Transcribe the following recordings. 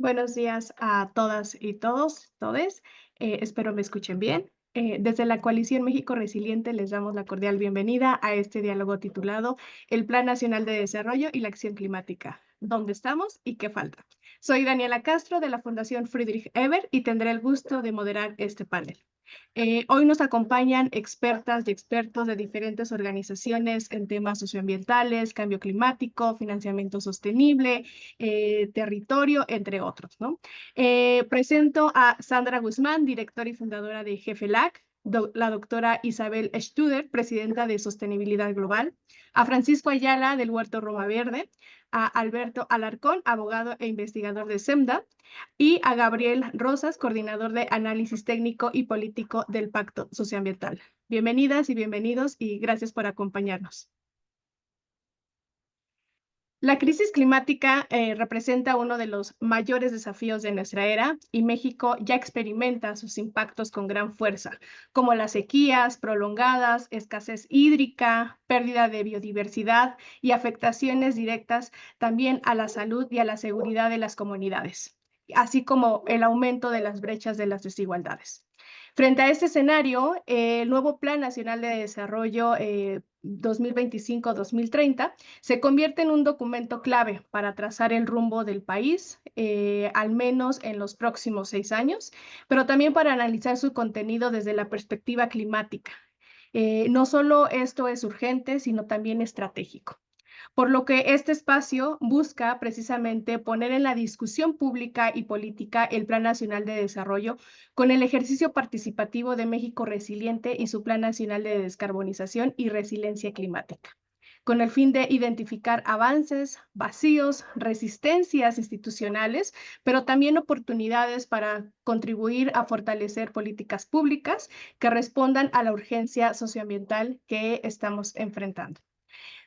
Buenos días a todas y todes. Espero me escuchen bien. Desde la Coalición México Resiliente les damos la cordial bienvenida a este diálogo titulado El Plan Nacional de Desarrollo y la Acción Climática. ¿Dónde estamos y qué falta? Soy Daniela Castro de la Fundación Friedrich Ebert y tendré el gusto de moderar este panel. Hoy nos acompañan expertas y expertos de diferentes organizaciones en temas socioambientales, cambio climático, financiamiento sostenible, territorio, entre otros, ¿no? Presento a Sandra Guzmán, directora y fundadora de GEFELAC, la doctora Isabel Studer, presidenta de Sostenibilidad Global, a Francisco Ayala del Huerto Roma Verde, a Alberto Alarcón, abogado e investigador de SEMDA, y a Gabriel Rosas, coordinador de análisis técnico y político del Pacto Socioambiental. Bienvenidas y bienvenidos y gracias por acompañarnos. La crisis climática representa uno de los mayores desafíos de nuestra era y México ya experimenta sus impactos con gran fuerza, como las sequías prolongadas, escasez hídrica, pérdida de biodiversidad y afectaciones directas también a la salud y a la seguridad de las comunidades, así como el aumento de las brechas de las desigualdades. Frente a este escenario, el nuevo Plan Nacional de Desarrollo 2025-2030 se convierte en un documento clave para trazar el rumbo del país, al menos en los próximos 6 años, pero también para analizar su contenido desde la perspectiva climática. No solo esto es urgente, sino también estratégico. Por lo que este espacio busca precisamente poner en la discusión pública y política el Plan Nacional de Desarrollo con el ejercicio participativo de México Resiliente y su Plan Nacional de Descarbonización y Resiliencia Climática, con el fin de identificar avances, vacíos, resistencias institucionales, pero también oportunidades para contribuir a fortalecer políticas públicas que respondan a la urgencia socioambiental que estamos enfrentando.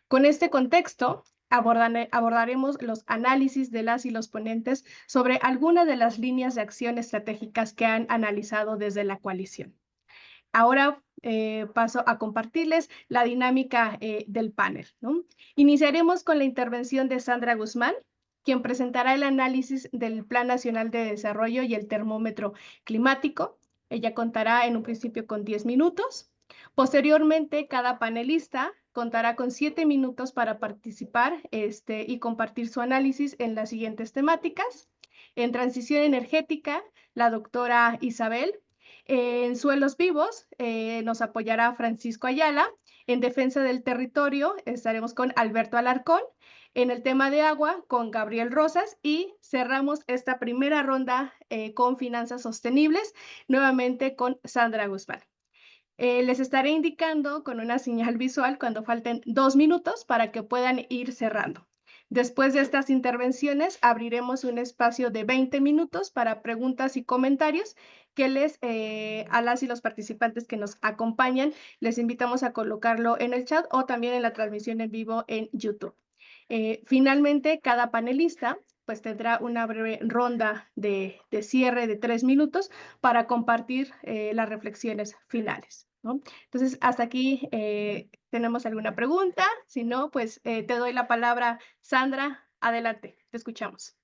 Con este contexto, abordaremos los análisis de las y los ponentes sobre algunas de las líneas de acción estratégicas que han analizado desde la coalición. Ahora paso a compartirles la dinámica del panel, ¿no? Iniciaremos con la intervención de Sandra Guzmán, quien presentará el análisis del Plan Nacional de Desarrollo y el termómetro climático. Ella contará en un principio con 10 minutos. Posteriormente, cada panelista contará con 7 minutos para participar y compartir su análisis en las siguientes temáticas. En transición energética, la doctora Isabel. En suelos vivos nos apoyará Francisco Ayala. En defensa del territorio estaremos con Alberto Alarcón. En el tema de agua con Gabriel Rosas y cerramos esta primera ronda con finanzas sostenibles nuevamente con Sandra Guzmán. Les estaré indicando con una señal visual cuando falten 2 minutos para que puedan ir cerrando. Después de estas intervenciones, abriremos un espacio de 20 minutos para preguntas y comentarios que a las y los participantes que nos acompañan, les invitamos a colocarlo en el chat o también en la transmisión en vivo en YouTube. Finalmente, cada panelista pues tendrá una breve ronda de cierre de 3 minutos para compartir las reflexiones finales, ¿no? Entonces, hasta aquí tenemos alguna pregunta. Si no, pues te doy la palabra, Sandra. Adelante, te escuchamos.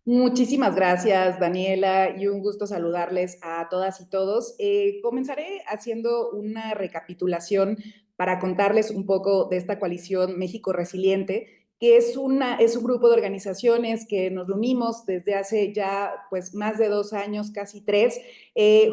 Muchísimas gracias, Daniela, y un gusto saludarles a todas y todos. Comenzaré haciendo una recapitulación para contarles un poco de esta coalición México Resiliente, que es un grupo de organizaciones que nos reunimos desde hace ya pues, más de 2 años, casi 3,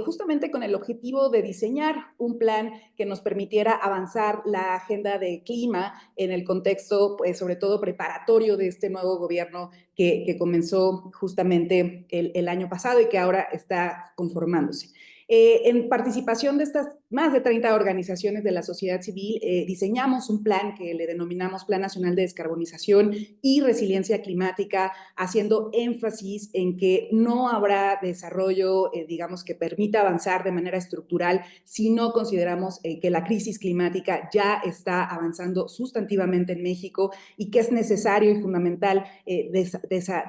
justamente con el objetivo de diseñar un plan que nos permitiera avanzar la agenda de clima en el contexto, pues, sobre todo preparatorio de este nuevo gobierno que comenzó justamente el año pasado y que ahora está conformándose. En participación de estas más de 30 organizaciones de la sociedad civil, diseñamos un plan que le denominamos Plan Nacional de Descarbonización y Resiliencia Climática, haciendo énfasis en que no habrá desarrollo, digamos, que permita avanzar de manera estructural si no consideramos que la crisis climática ya está avanzando sustantivamente en México y que es necesario y fundamental,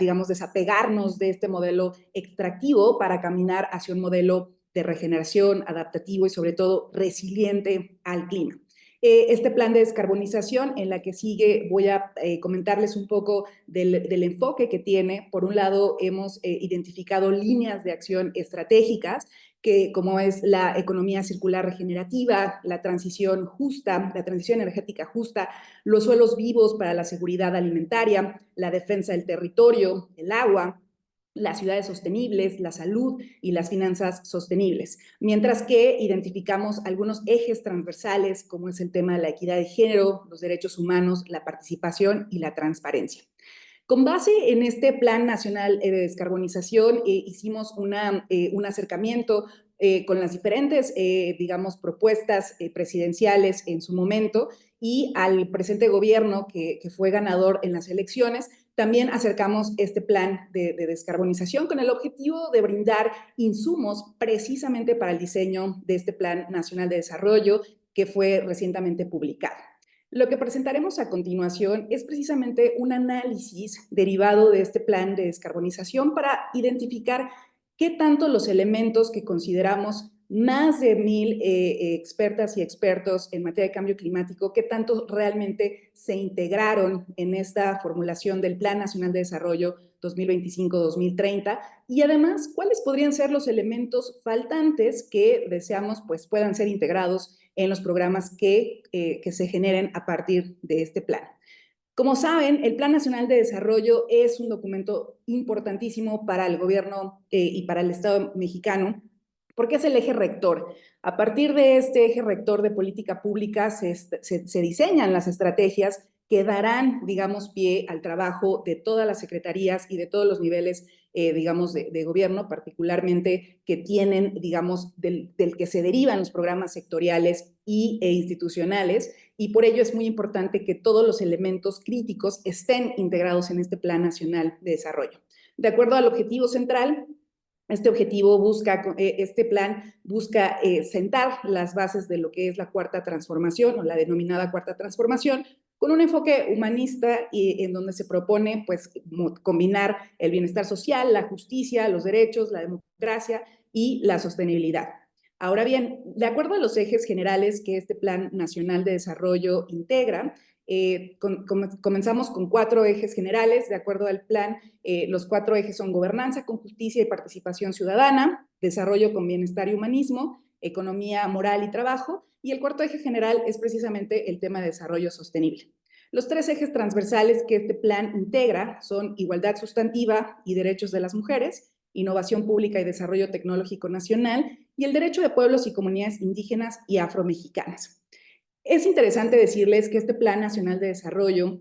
digamos, desapegarnos de este modelo extractivo para caminar hacia un modelo de regeneración, adaptativo y sobre todo resiliente al clima. Este plan de descarbonización en la que sigue voy a comentarles un poco del enfoque que tiene. Por un lado, hemos identificado líneas de acción estratégicas que como es la economía circular regenerativa, la transición justa, la transición energética justa, los suelos vivos para la seguridad alimentaria, la defensa del territorio, el agua, las ciudades sostenibles, la salud y las finanzas sostenibles, mientras que identificamos algunos ejes transversales como es el tema de la equidad de género, los derechos humanos, la participación y la transparencia. Con base en este Plan Nacional de Descarbonización, hicimos un acercamiento con las diferentes, digamos, propuestas presidenciales en su momento y al presente gobierno que fue ganador en las elecciones, también acercamos este plan de descarbonización con el objetivo de brindar insumos precisamente para el diseño de este Plan Nacional de Desarrollo que fue recientemente publicado. Lo que presentaremos a continuación es precisamente un análisis derivado de este plan de descarbonización para identificar qué tanto los elementos que consideramos más de 1,000 expertas y expertos en materia de cambio climático, qué tanto realmente se integraron en esta formulación del Plan Nacional de Desarrollo 2025-2030 y además cuáles podrían ser los elementos faltantes que deseamos pues puedan ser integrados en los programas que se generen a partir de este plan. Como saben, el Plan Nacional de Desarrollo es un documento importantísimo para el gobierno y para el Estado mexicano, porque es el eje rector. A partir de este eje rector de política pública se diseñan las estrategias que darán, digamos, pie al trabajo de todas las secretarías y de todos los niveles, digamos, de gobierno, particularmente que tienen, digamos, del que se derivan los programas sectoriales e institucionales, y por ello es muy importante que todos los elementos críticos estén integrados en este Plan Nacional de Desarrollo. De acuerdo al objetivo central, este plan busca sentar las bases de lo que es la cuarta transformación o la denominada cuarta transformación, con un enfoque humanista y en donde se propone pues combinar el bienestar social, la justicia, los derechos, la democracia y la sostenibilidad. Ahora bien, de acuerdo a los ejes generales que este Plan Nacional de Desarrollo integra, comenzamos con 4 ejes generales. De acuerdo al plan, los 4 ejes son gobernanza con justicia y participación ciudadana, desarrollo con bienestar y humanismo, economía moral y trabajo, y el cuarto eje general es precisamente el tema de desarrollo sostenible. Los 3 ejes transversales que este plan integra son igualdad sustantiva y derechos de las mujeres, innovación pública y desarrollo tecnológico nacional, y el derecho de pueblos y comunidades indígenas y afromexicanas. Es interesante decirles que este Plan Nacional de Desarrollo,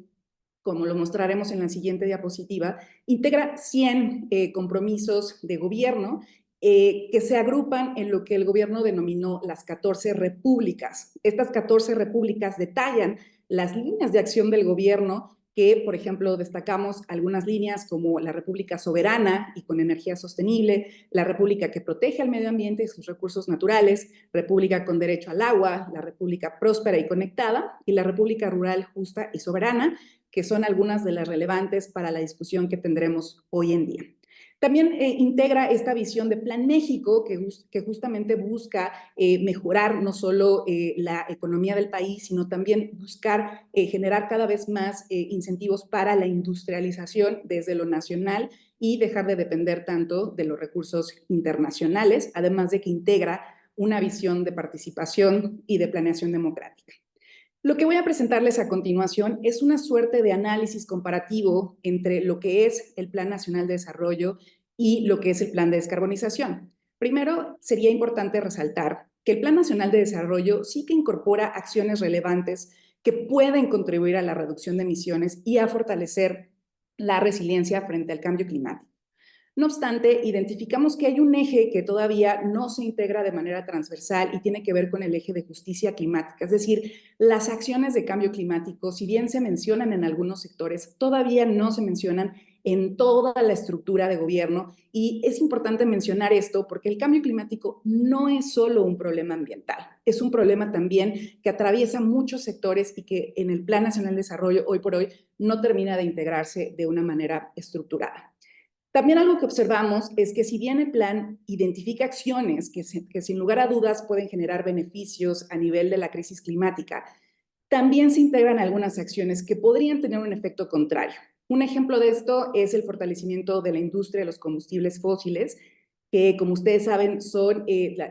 como lo mostraremos en la siguiente diapositiva, integra 100 compromisos de gobierno que se agrupan en lo que el gobierno denominó las 14 repúblicas. Estas 14 repúblicas detallan las líneas de acción del gobierno que, por ejemplo, destacamos algunas líneas como la República Soberana y con energía sostenible, la República que protege al medio ambiente y sus recursos naturales, República con derecho al agua, la República próspera y conectada, y la República Rural justa y soberana, que son algunas de las relevantes para la discusión que tendremos hoy en día. También integra esta visión de Plan México que justamente busca mejorar no solo la economía del país, sino también buscar generar cada vez más incentivos para la industrialización desde lo nacional y dejar de depender tanto de los recursos internacionales, además de que integra una visión de participación y de planeación democrática. Lo que voy a presentarles a continuación es una suerte de análisis comparativo entre lo que es el Plan Nacional de Desarrollo y lo que es el Plan de Descarbonización. Primero, sería importante resaltar que el Plan Nacional de Desarrollo sí que incorpora acciones relevantes que pueden contribuir a la reducción de emisiones y a fortalecer la resiliencia frente al cambio climático. No obstante, identificamos que hay un eje que todavía no se integra de manera transversal y tiene que ver con el eje de justicia climática. Es decir, las acciones de cambio climático, si bien se mencionan en algunos sectores, todavía no se mencionan en toda la estructura de gobierno. Y es importante mencionar esto porque el cambio climático no es solo un problema ambiental, es un problema también que atraviesa muchos sectores y que en el Plan Nacional de Desarrollo hoy por hoy no termina de integrarse de una manera estructurada. También algo que observamos es que si bien el plan identifica acciones que sin lugar a dudas pueden generar beneficios a nivel de la crisis climática, también se integran algunas acciones que podrían tener un efecto contrario. Un ejemplo de esto es el fortalecimiento de la industria de los combustibles fósiles, que como ustedes saben son,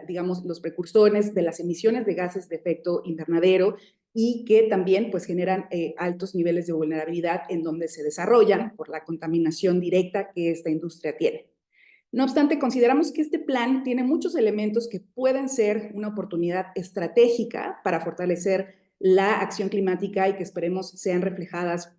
digamos, los precursores de las emisiones de gases de efecto invernadero y que también pues generan altos niveles de vulnerabilidad en donde se desarrollan por la contaminación directa que esta industria tiene. No obstante, consideramos que este plan tiene muchos elementos que pueden ser una oportunidad estratégica para fortalecer la acción climática y que esperemos sean reflejadas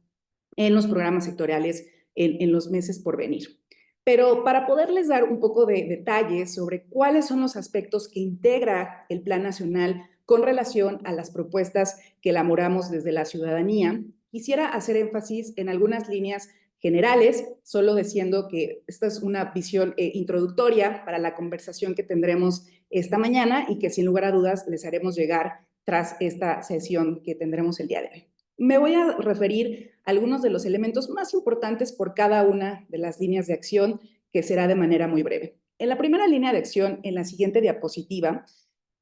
en los programas sectoriales en los meses por venir. Pero para poderles dar un poco de detalles sobre cuáles son los aspectos que integra el Plan Nacional con relación a las propuestas que elaboramos desde la ciudadanía, quisiera hacer énfasis en algunas líneas generales, solo diciendo que esta es una visión introductoria para la conversación que tendremos esta mañana y que sin lugar a dudas les haremos llegar tras esta sesión que tendremos el día de hoy. Me voy a referir a algunos de los elementos más importantes por cada una de las líneas de acción, que será de manera muy breve. En la primera línea de acción, en la siguiente diapositiva,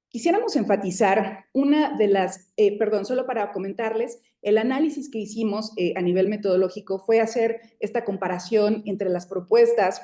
quisiéramos enfatizar una de las, solo para comentarles, el análisis que hicimos a nivel metodológico fue hacer esta comparación entre las propuestas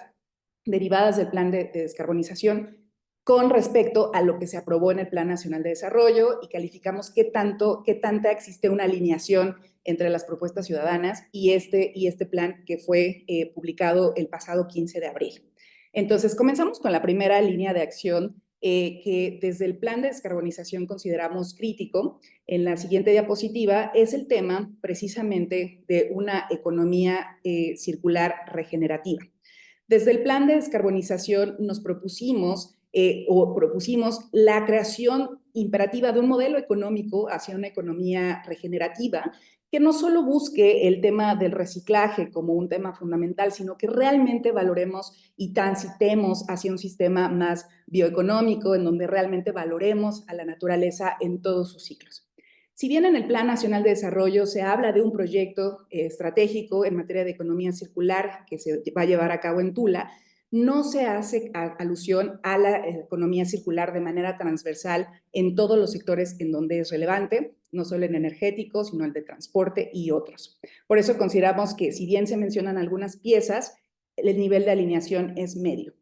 derivadas del plan de descarbonización con respecto a lo que se aprobó en el Plan Nacional de Desarrollo y calificamos qué tanta existe una alineación entre las propuestas ciudadanas y este plan que fue publicado el pasado 15 de abril. Entonces, comenzamos con la primera línea de acción que desde el plan de descarbonización consideramos crítico. En la siguiente diapositiva es el tema precisamente de una economía circular regenerativa. Desde el plan de descarbonización nos propusimos la creación imperativa de un modelo económico hacia una economía regenerativa que no solo busque el tema del reciclaje como un tema fundamental, sino que realmente valoremos y transitemos hacia un sistema más bioeconómico, en donde realmente valoremos a la naturaleza en todos sus ciclos. Si bien en el Plan Nacional de Desarrollo se habla de un proyecto estratégico en materia de economía circular que se va a llevar a cabo en Tula, no se hace alusión a la economía circular de manera transversal en todos los sectores en donde es relevante, no solo en energético, sino el de transporte y otros. Por eso consideramos que si bien se mencionan algunas piezas, el nivel de alineación es medio.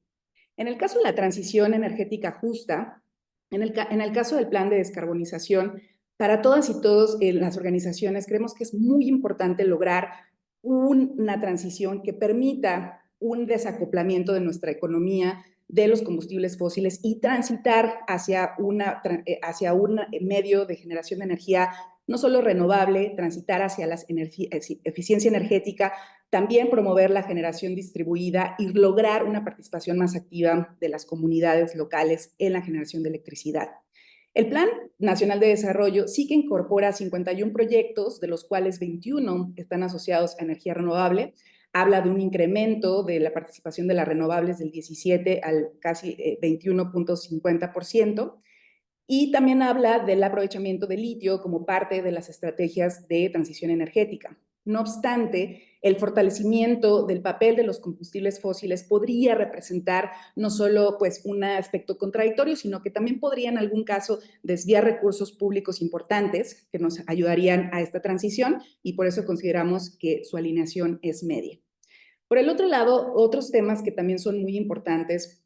En el caso de la transición energética justa, en el caso del plan de descarbonización, para todas y todos las organizaciones creemos que es muy importante lograr una transición que permita un desacoplamiento de nuestra economía de los combustibles fósiles y transitar hacia un medio de generación de energía no solo renovable, transitar hacia la eficiencia energética, también promover la generación distribuida y lograr una participación más activa de las comunidades locales en la generación de electricidad. El Plan Nacional de Desarrollo sí que incorpora 51 proyectos, de los cuales 21 están asociados a energía renovable. Habla de un incremento de la participación de las renovables del 17 al casi 21.50%. Y también habla del aprovechamiento del litio como parte de las estrategias de transición energética. No obstante, el fortalecimiento del papel de los combustibles fósiles podría representar no solo pues, un aspecto contradictorio, sino que también podría en algún caso desviar recursos públicos importantes que nos ayudarían a esta transición y por eso consideramos que su alineación es media. Por el otro lado, otros temas que también son muy importantes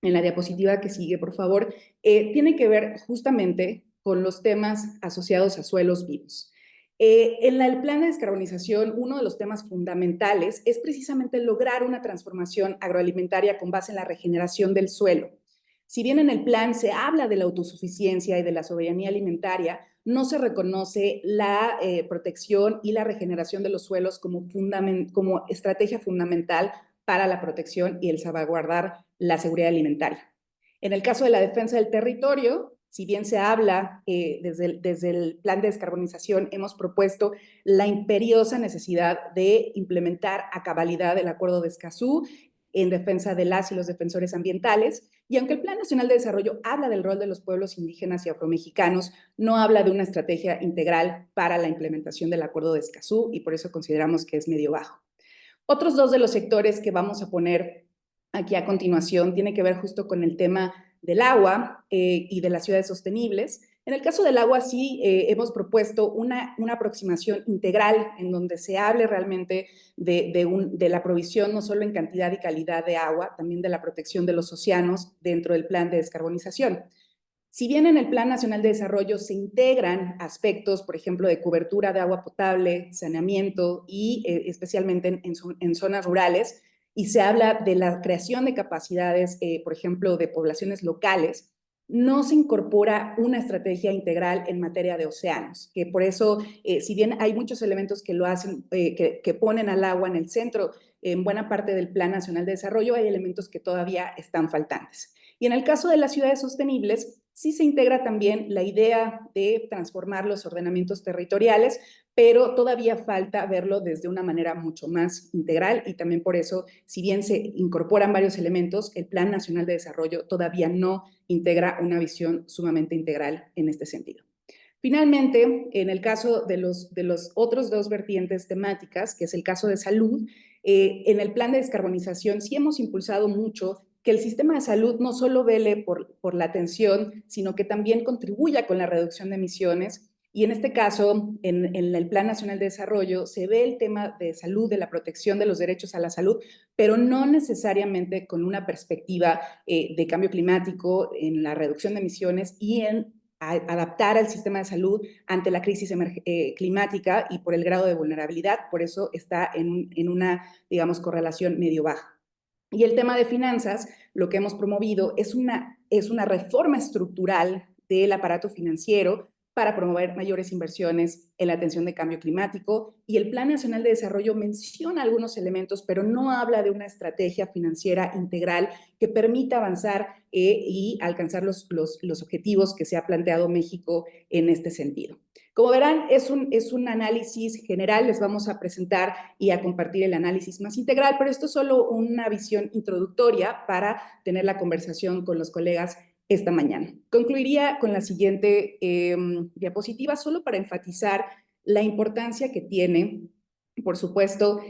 en la diapositiva que sigue, por favor, tiene que ver justamente con los temas asociados a suelos vivos. En el plan de descarbonización, uno de los temas fundamentales es precisamente lograr una transformación agroalimentaria con base en la regeneración del suelo. Si bien en el plan se habla de la autosuficiencia y de la soberanía alimentaria, no se reconoce la protección y la regeneración de los suelos como estrategia fundamental para la protección y el salvaguardar la seguridad alimentaria. En el caso de la defensa del territorio, si bien se habla desde el plan de descarbonización, hemos propuesto la imperiosa necesidad de implementar a cabalidad el Acuerdo de Escazú en defensa de las y los defensores ambientales. Y aunque el Plan Nacional de Desarrollo habla del rol de los pueblos indígenas y afromexicanos, no habla de una estrategia integral para la implementación del Acuerdo de Escazú y por eso consideramos que es medio bajo. Otros dos de los sectores que vamos a poner aquí a continuación tiene que ver justo con el tema del agua y de las ciudades sostenibles. En el caso del agua, sí hemos propuesto una aproximación integral en donde se hable realmente de la provisión no solo en cantidad y calidad de agua, también de la protección de los océanos dentro del plan de descarbonización. Si bien en el Plan Nacional de Desarrollo se integran aspectos, por ejemplo, de cobertura de agua potable, saneamiento y especialmente en zonas rurales, y se habla de la creación de capacidades, por ejemplo, de poblaciones locales, no se incorpora una estrategia integral en materia de océanos, que por eso, si bien hay muchos elementos que lo hacen, que ponen al agua en el centro en buena parte del Plan Nacional de Desarrollo, hay elementos que todavía están faltantes. Y en el caso de las ciudades sostenibles, sí se integra también la idea de transformar los ordenamientos territoriales, pero todavía falta verlo desde una manera mucho más integral y también por eso, si bien se incorporan varios elementos, el Plan Nacional de Desarrollo todavía no integra una visión sumamente integral en este sentido. Finalmente, en el caso de los otros dos vertientes temáticas, que es el caso de salud, en el plan de descarbonización sí hemos impulsado mucho que el sistema de salud no solo vele por la atención, sino que también contribuya con la reducción de emisiones. Y en este caso, en el Plan Nacional de Desarrollo, se ve el tema de salud, de la protección de los derechos a la salud, pero no necesariamente con una perspectiva de cambio climático, en la reducción de emisiones y en adaptar al sistema de salud ante la crisis climática y por el grado de vulnerabilidad, por eso está en una, digamos, correlación medio baja. Y el tema de finanzas, lo que hemos promovido es una reforma estructural del aparato financiero para promover mayores inversiones en la atención de cambio climático. Y el Plan Nacional de Desarrollo menciona algunos elementos, pero no habla de una estrategia financiera integral que permita avanzar y alcanzar los objetivos que se ha planteado México en este sentido. Como verán, es un análisis general, les vamos a presentar y a compartir el análisis más integral, pero esto es solo una visión introductoria para tener la conversación con los colegas esta mañana. Concluiría con la siguiente diapositiva, solo para enfatizar la importancia que tiene, por supuesto,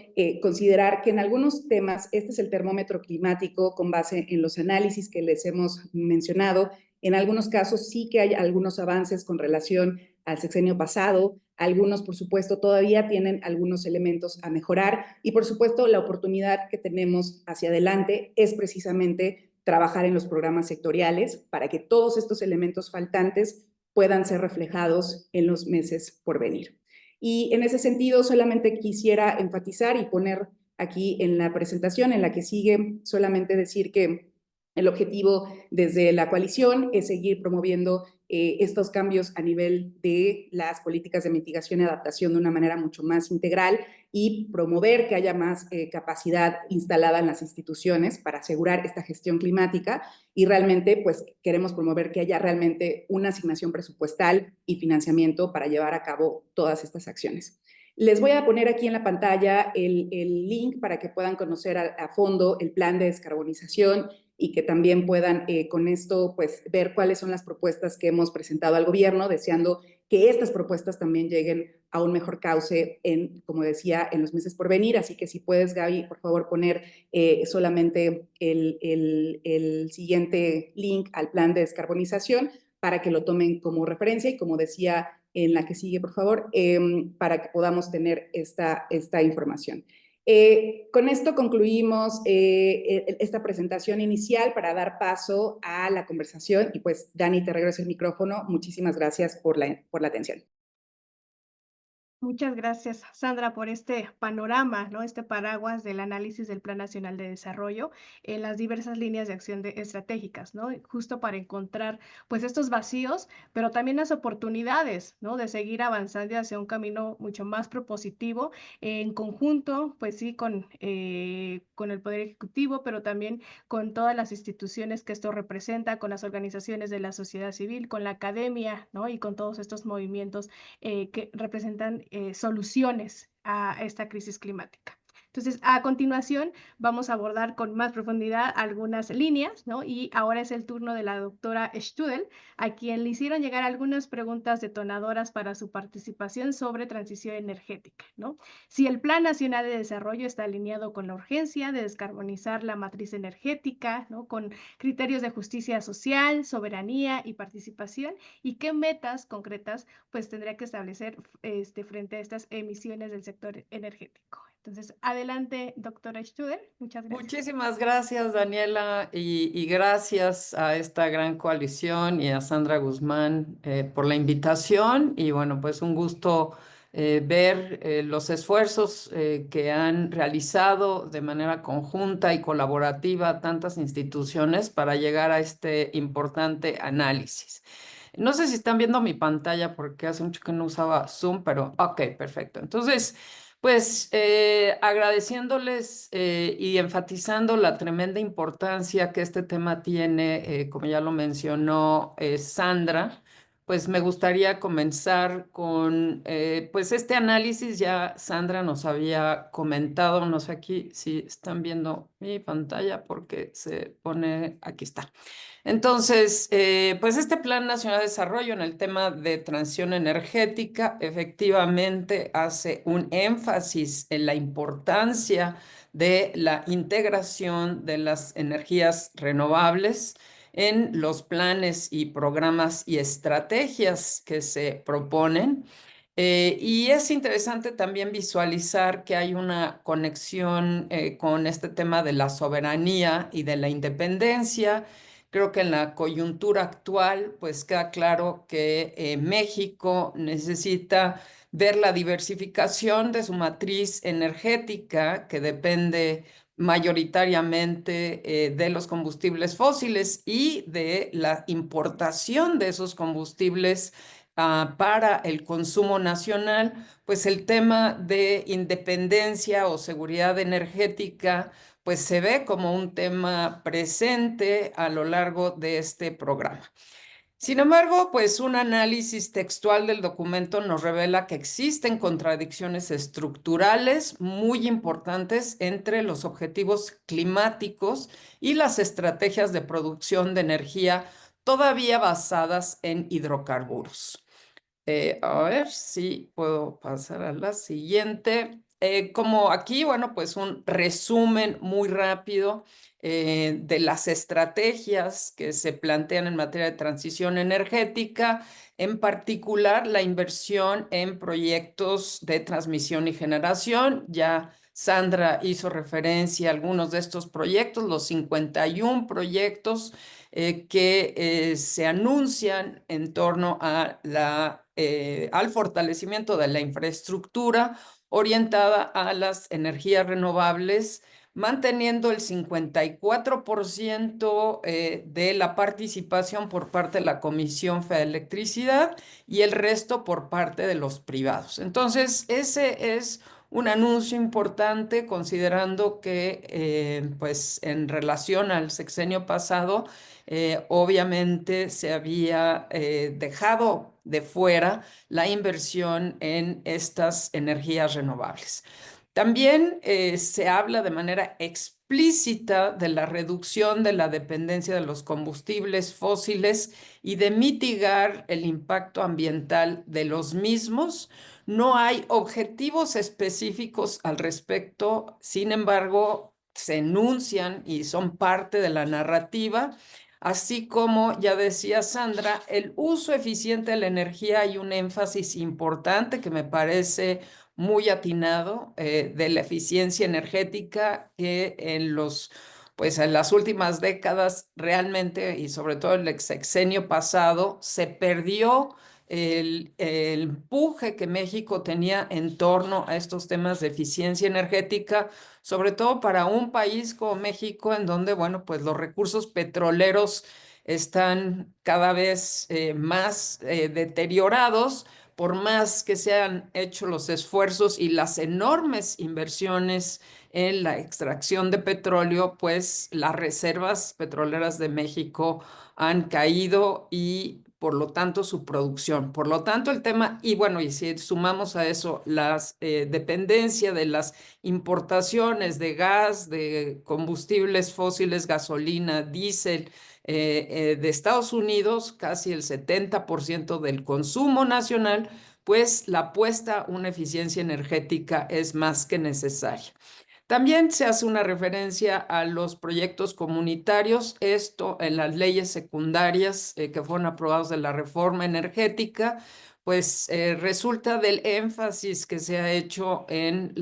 considerar que en algunos temas, este es el termómetro climático con base en los análisis que les hemos mencionado, en algunos casos sí que hay algunos avances con relación al sexenio pasado, algunos, por supuesto, todavía tienen algunos elementos a mejorar y, por supuesto, la oportunidad que tenemos hacia adelante es precisamente trabajar en los programas sectoriales para que todos estos elementos faltantes puedan ser reflejados en los meses por venir. Y en ese sentido, solamente quisiera enfatizar y poner aquí en la presentación, en la que sigue, solamente decir que el objetivo desde la coalición es seguir promoviendo estos cambios a nivel de las políticas de mitigación y adaptación de una manera mucho más integral y promover que haya más capacidad instalada en las instituciones para asegurar esta gestión climática y realmente pues queremos promover que haya realmente una asignación presupuestal y financiamiento para llevar a cabo todas estas acciones. Les voy a poner aquí en la pantalla el link para que puedan conocer a fondo el plan de descarbonización y que también puedan con esto pues ver cuáles son las propuestas que hemos presentado al gobierno, deseando que estas propuestas también lleguen a un mejor cauce como decía, en los meses por venir. Así que si puedes, Gaby, por favor, poner solamente el siguiente link al plan de descarbonización para que lo tomen como referencia y como decía en la que sigue, por favor, para que podamos tener esta información. Con esto concluimos esta presentación inicial para dar paso a la conversación y pues Dani, te regreso el micrófono. Muchísimas gracias por la atención. Muchas gracias, Sandra, por este panorama, ¿no? Este paraguas del análisis del Plan Nacional de Desarrollo en las diversas líneas de acción estratégicas, ¿no? Justo para encontrar, pues, estos vacíos, pero también las oportunidades, ¿no? De seguir avanzando hacia un camino mucho más propositivo, en conjunto, pues sí, con el Poder Ejecutivo, pero también con todas las instituciones que esto representa, con las organizaciones de la sociedad civil, con la academia, ¿no? Y con todos estos movimientos que representan soluciones a esta crisis climática. Entonces, a continuación, vamos a abordar con más profundidad algunas líneas, ¿no? Y ahora es el turno de la doctora Strudel, a quien le hicieron llegar algunas preguntas detonadoras para su participación sobre transición energética, ¿no? Si el Plan Nacional de Desarrollo está alineado con la urgencia de descarbonizar la matriz energética, ¿no? Con criterios de justicia social, soberanía y participación, y qué metas concretas pues tendría que establecer frente a estas emisiones del sector energético. Entonces, adelante, doctora Studer. Muchas gracias. Muchísimas gracias, Daniela, y gracias a esta gran coalición y a Sandra Guzmán por la invitación. Y bueno, pues un gusto ver los esfuerzos que han realizado de manera conjunta y colaborativa tantas instituciones para llegar a este importante análisis. No sé si están viendo mi pantalla porque hace mucho que no usaba Zoom, pero ok, perfecto. Entonces, pues agradeciéndoles y enfatizando la tremenda importancia que este tema tiene, como ya lo mencionó Sandra, pues me gustaría comenzar con pues este análisis. Ya Sandra nos había comentado, no sé aquí si están viendo mi pantalla porque se pone, aquí está. Entonces, pues este Plan Nacional de Desarrollo en el tema de transición energética efectivamente hace un énfasis en la importancia de la integración de las energías renovables en los planes y programas y estrategias que se proponen. Y es interesante también visualizar que hay una conexión con este tema de la soberanía y de la independencia. Creo que en la coyuntura actual, pues queda claro que México necesita ver la diversificación de su matriz energética, que depende mayoritariamente de los combustibles fósiles y de la importación de esos combustibles para el consumo nacional. Pues el tema de independencia o seguridad energética pues se ve como un tema presente a lo largo de este programa. Sin embargo, pues un análisis textual del documento nos revela que existen contradicciones estructurales muy importantes entre los objetivos climáticos y las estrategias de producción de energía todavía basadas en hidrocarburos. A ver si puedo pasar a la siguiente. Como aquí, bueno, pues un resumen muy rápido de las estrategias que se plantean en materia de transición energética, en particular la inversión en proyectos de transmisión y generación. Ya Sandra hizo referencia a algunos de estos proyectos, los 51 proyectos que se anuncian en torno a al fortalecimiento de la infraestructura orientada a las energías renovables, manteniendo el 54% de la participación por parte de la Comisión Federal de Electricidad y el resto por parte de los privados. Entonces, ese es un anuncio importante considerando que, pues, en relación al sexenio pasado, obviamente se había dejado de fuera la inversión en estas energías renovables. También se habla de manera explícita de la reducción de la dependencia de los combustibles fósiles y de mitigar el impacto ambiental de los mismos. No hay objetivos específicos al respecto, sin embargo, se enuncian y son parte de la narrativa. Así como ya decía Sandra, el uso eficiente de la energía, hay un énfasis importante que me parece muy atinado de la eficiencia energética que pues en las últimas décadas realmente y sobre todo el sexenio pasado se perdió el empuje que México tenía en torno a estos temas de eficiencia energética, sobre todo para un país como México, en donde, bueno, pues los recursos petroleros están cada vez más deteriorados, por más que se han hecho los esfuerzos y las enormes inversiones en la extracción de petróleo, pues las reservas petroleras de México han caído y por lo tanto su producción. Por lo tanto el tema, y bueno, y si sumamos a eso las dependencia de las importaciones de gas, de combustibles fósiles, gasolina, diésel, de Estados Unidos, casi el 70% del consumo nacional, pues la apuesta a una eficiencia energética es más que necesaria. También se hace una referencia a los proyectos comunitarios, esto en las leyes secundarias que fueron aprobadas de la reforma energética, pues resulta del énfasis que se ha hecho en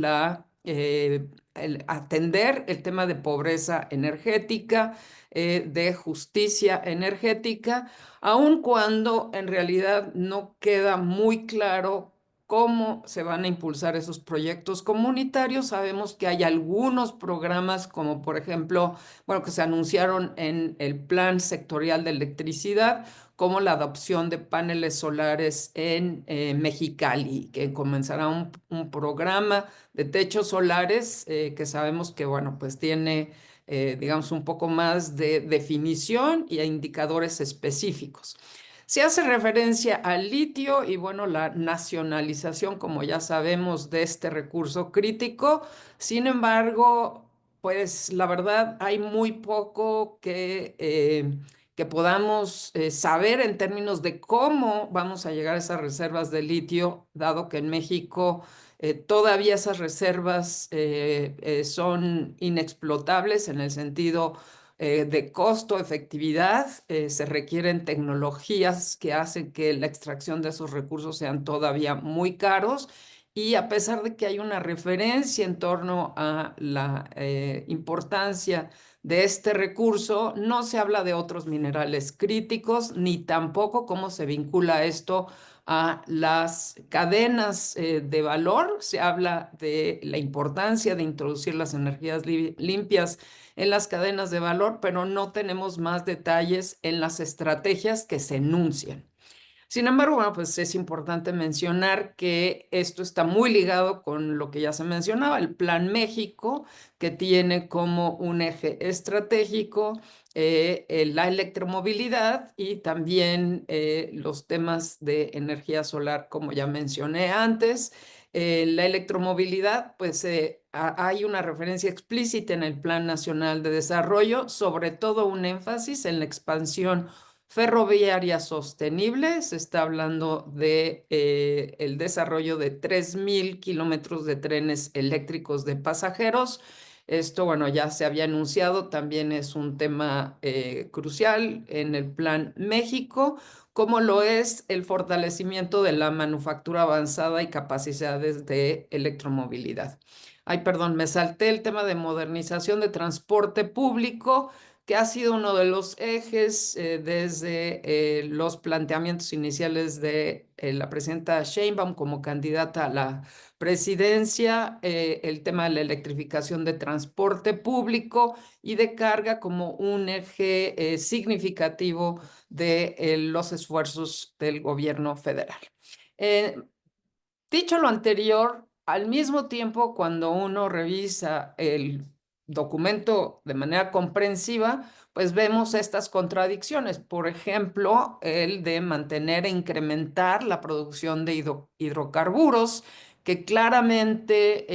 el atender el tema de pobreza energética, de justicia energética, aun cuando en realidad no queda muy claro cómo se van a impulsar esos proyectos comunitarios. Sabemos que hay algunos programas, como por ejemplo, bueno, que se anunciaron en el Plan Sectorial de Electricidad, como la adopción de paneles solares en Mexicali, que comenzará un programa de techos solares que sabemos que, bueno, pues tiene, digamos, un poco más de definición y a indicadores específicos. Se hace referencia al litio y bueno, la nacionalización, como ya sabemos, de este recurso crítico. Sin embargo, pues la verdad hay muy poco que podamos saber en términos de cómo vamos a llegar a esas reservas de litio, dado que en México todavía esas reservas son inexplotables en el sentido de costo, efectividad, se requieren tecnologías que hacen que la extracción de esos recursos sean todavía muy caros y a pesar de que hay una referencia en torno a la importancia de este recurso, no se habla de otros minerales críticos ni tampoco cómo se vincula esto a las cadenas de valor. Se habla de la importancia de introducir las energías limpias en las cadenas de valor, pero no tenemos más detalles en las estrategias que se enuncian. Sin embargo, bueno, pues es importante mencionar que esto está muy ligado con lo que ya se mencionaba, el Plan México, que tiene como un eje estratégico la electromovilidad y también los temas de energía solar, como ya mencioné antes. La electromovilidad, pues hay una referencia explícita en el Plan Nacional de Desarrollo, sobre todo un énfasis en la expansión ferroviaria sostenible. Se está hablando de el desarrollo de 3.000 kilómetros de trenes eléctricos de pasajeros. Esto, bueno, ya se había anunciado, también es un tema crucial en el Plan México, como lo es el fortalecimiento de la manufactura avanzada y capacidades de electromovilidad. Ay, perdón, me salté el tema de modernización de transporte público, que ha sido uno de los ejes desde los planteamientos iniciales de la presidenta Sheinbaum como candidata a la presidencia, el tema de la electrificación de transporte público y de carga como un eje significativo de los esfuerzos del gobierno federal. Dicho lo anterior, al mismo tiempo, cuando uno revisa el documento de manera comprensiva, pues vemos estas contradicciones. Por ejemplo, el de mantener e incrementar la producción de hidrocarburos, que claramente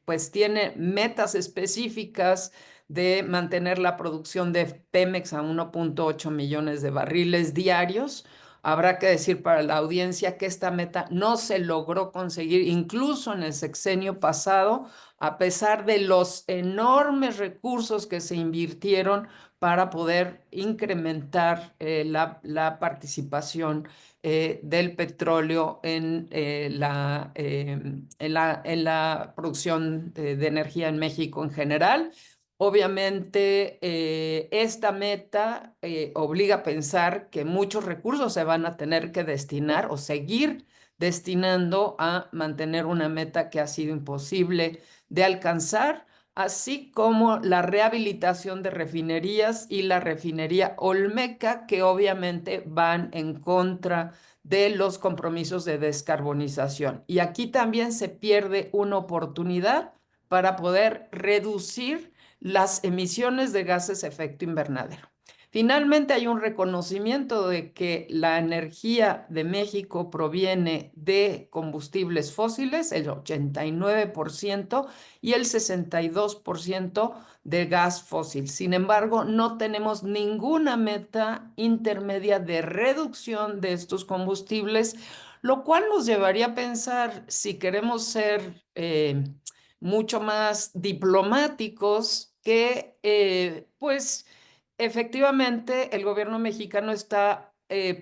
pues tiene metas específicas de mantener la producción de Pemex a 1.8 millones de barriles diarios. Habrá que decir para la audiencia que esta meta no se logró conseguir incluso en el sexenio pasado, a pesar de los enormes recursos que se invirtieron para poder incrementar la participación del petróleo en la producción de energía en México en general. Obviamente, esta meta obliga a pensar que muchos recursos se van a tener que destinar o seguir destinando a mantener una meta que ha sido imposible de alcanzar, así como la rehabilitación de refinerías y la refinería Olmeca, que obviamente van en contra de los compromisos de descarbonización. Y aquí también se pierde una oportunidad para poder reducir las emisiones de gases de efecto invernadero. Finalmente hay un reconocimiento de que la energía de México proviene de combustibles fósiles, el 89%, y el 62% de gas fósil. Sin embargo, no tenemos ninguna meta intermedia de reducción de estos combustibles, lo cual nos llevaría a pensar si queremos ser mucho más diplomáticos que pues efectivamente el gobierno mexicano está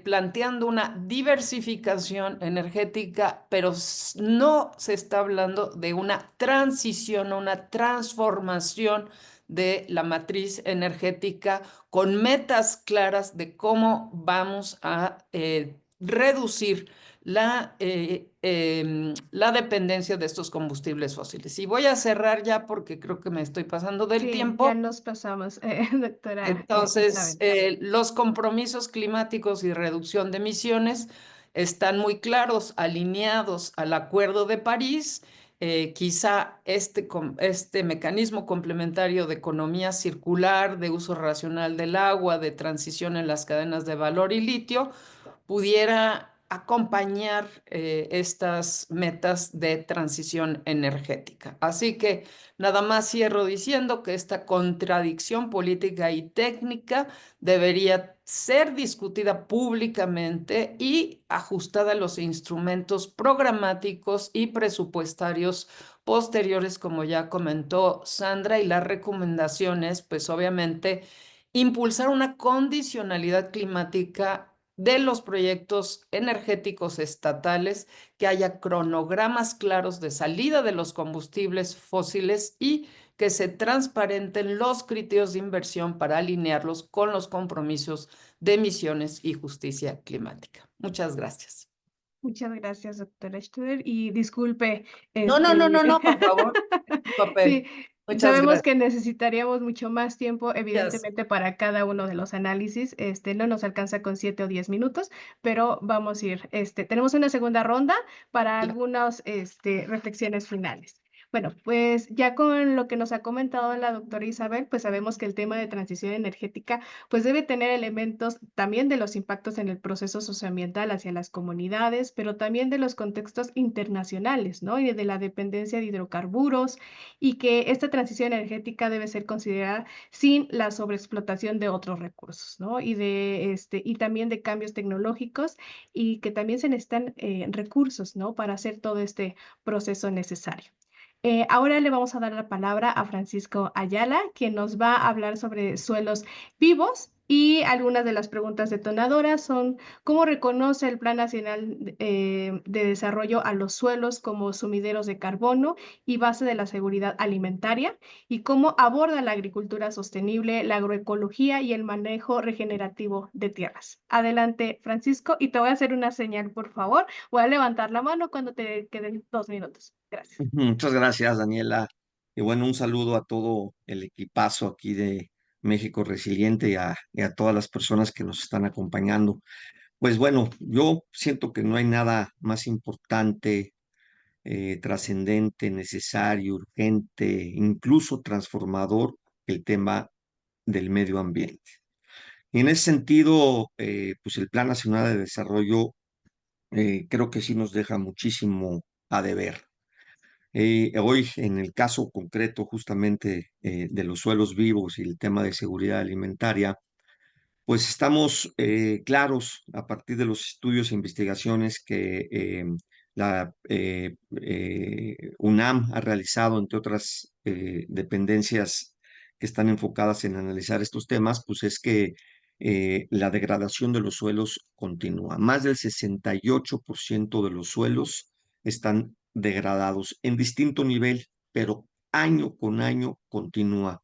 planteando una diversificación energética, pero no se está hablando de una transición o una transformación de la matriz energética con metas claras de cómo vamos a reducir la dependencia de estos combustibles fósiles. Y voy a cerrar ya porque creo que me estoy pasando del Sí, ya tiempo. nos pasamos, doctora Entonces, Isabel. los compromisos climáticos y reducción de emisiones están muy claros, alineados al Acuerdo de París. Quizá este mecanismo complementario de economía circular, de uso racional del agua, de transición en las cadenas de valor y litio, pudiera acompañar estas metas de transición energética. Así que nada más cierro diciendo que esta contradicción política y técnica debería ser discutida públicamente y ajustada a los instrumentos programáticos y presupuestarios posteriores, como ya comentó Sandra, y las recomendaciones, pues obviamente impulsar una condicionalidad climática de los proyectos energéticos estatales, que haya cronogramas claros de salida de los combustibles fósiles y que se transparenten los criterios de inversión para alinearlos con los compromisos de emisiones y justicia climática. Muchas gracias. Muchas gracias, doctora Studer. Y disculpe, No, no, no, no, este, no, por favor, tu sí, papel. Muchas sabemos gracias. que necesitaríamos mucho más tiempo, evidentemente, para cada uno de los análisis. No nos alcanza con 7 o 10 minutos, pero vamos a ir, tenemos una segunda ronda para algunas, reflexiones finales. Bueno, pues ya con lo que nos ha comentado la doctora Isabel, pues sabemos que el tema de transición energética pues debe tener elementos también de los impactos en el proceso socioambiental hacia las comunidades, pero también de los contextos internacionales, ¿no? Y de la dependencia de hidrocarburos y que esta transición energética debe ser considerada sin la sobreexplotación de otros recursos, ¿no? Y también de cambios tecnológicos y que también se necesitan recursos, ¿no? Para hacer todo este proceso necesario. Ahora le vamos a dar la palabra a Francisco Ayala, quien nos va a hablar sobre suelos vivos y algunas de las preguntas detonadoras son cómo reconoce el Plan Nacional de Desarrollo a los suelos como sumideros de carbono y base de la seguridad alimentaria y cómo aborda la agricultura sostenible, la agroecología y el manejo regenerativo de tierras. Adelante, Francisco, y te voy a hacer una señal, por favor. Voy a levantar la mano cuando te queden 2 minutos. Gracias. Muchas gracias, Daniela. Y bueno, un saludo a todo el equipazo aquí de México Resiliente y a todas las personas que nos están acompañando. Pues bueno, yo siento que no hay nada más importante, trascendente, necesario, urgente, incluso transformador que el tema del medio ambiente. Y en ese sentido, pues el Plan Nacional de Desarrollo creo que sí nos deja muchísimo a deber. Hoy, en el caso concreto justamente de los suelos vivos y el tema de seguridad alimentaria, pues estamos claros a partir de los estudios e investigaciones que la UNAM ha realizado, entre otras dependencias que están enfocadas en analizar estos temas, pues es que la degradación de los suelos continúa. Más del 68% de los suelos están degradados en distinto nivel, pero año con año continúa.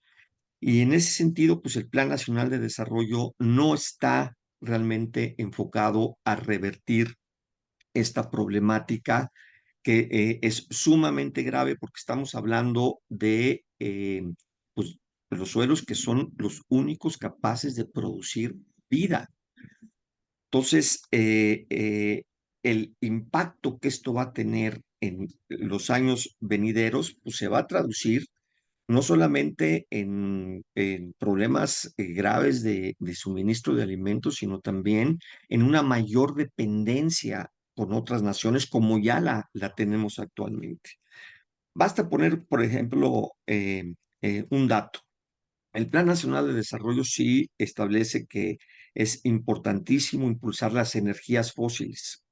Y en ese sentido, pues el Plan Nacional de Desarrollo no está realmente enfocado a revertir esta problemática que es sumamente grave porque estamos hablando de pues, los suelos que son los únicos capaces de producir vida. Entonces, el impacto que esto va a tener en los años venideros, pues se va a traducir no solamente en problemas graves de suministro de alimentos, sino también en una mayor dependencia con otras naciones como ya la tenemos actualmente. Basta poner, por ejemplo, un dato. El Plan Nacional de Desarrollo sí establece que es importantísimo impulsar las energías fósiles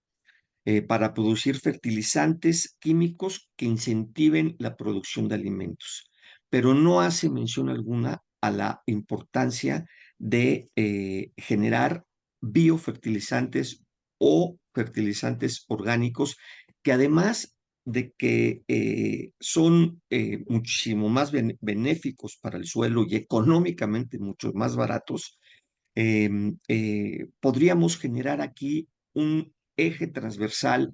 para producir fertilizantes químicos que incentiven la producción de alimentos, pero no hace mención alguna a la importancia de generar biofertilizantes o fertilizantes orgánicos que además de que son muchísimo más benéficos para el suelo y económicamente mucho más baratos, podríamos generar aquí un eje transversal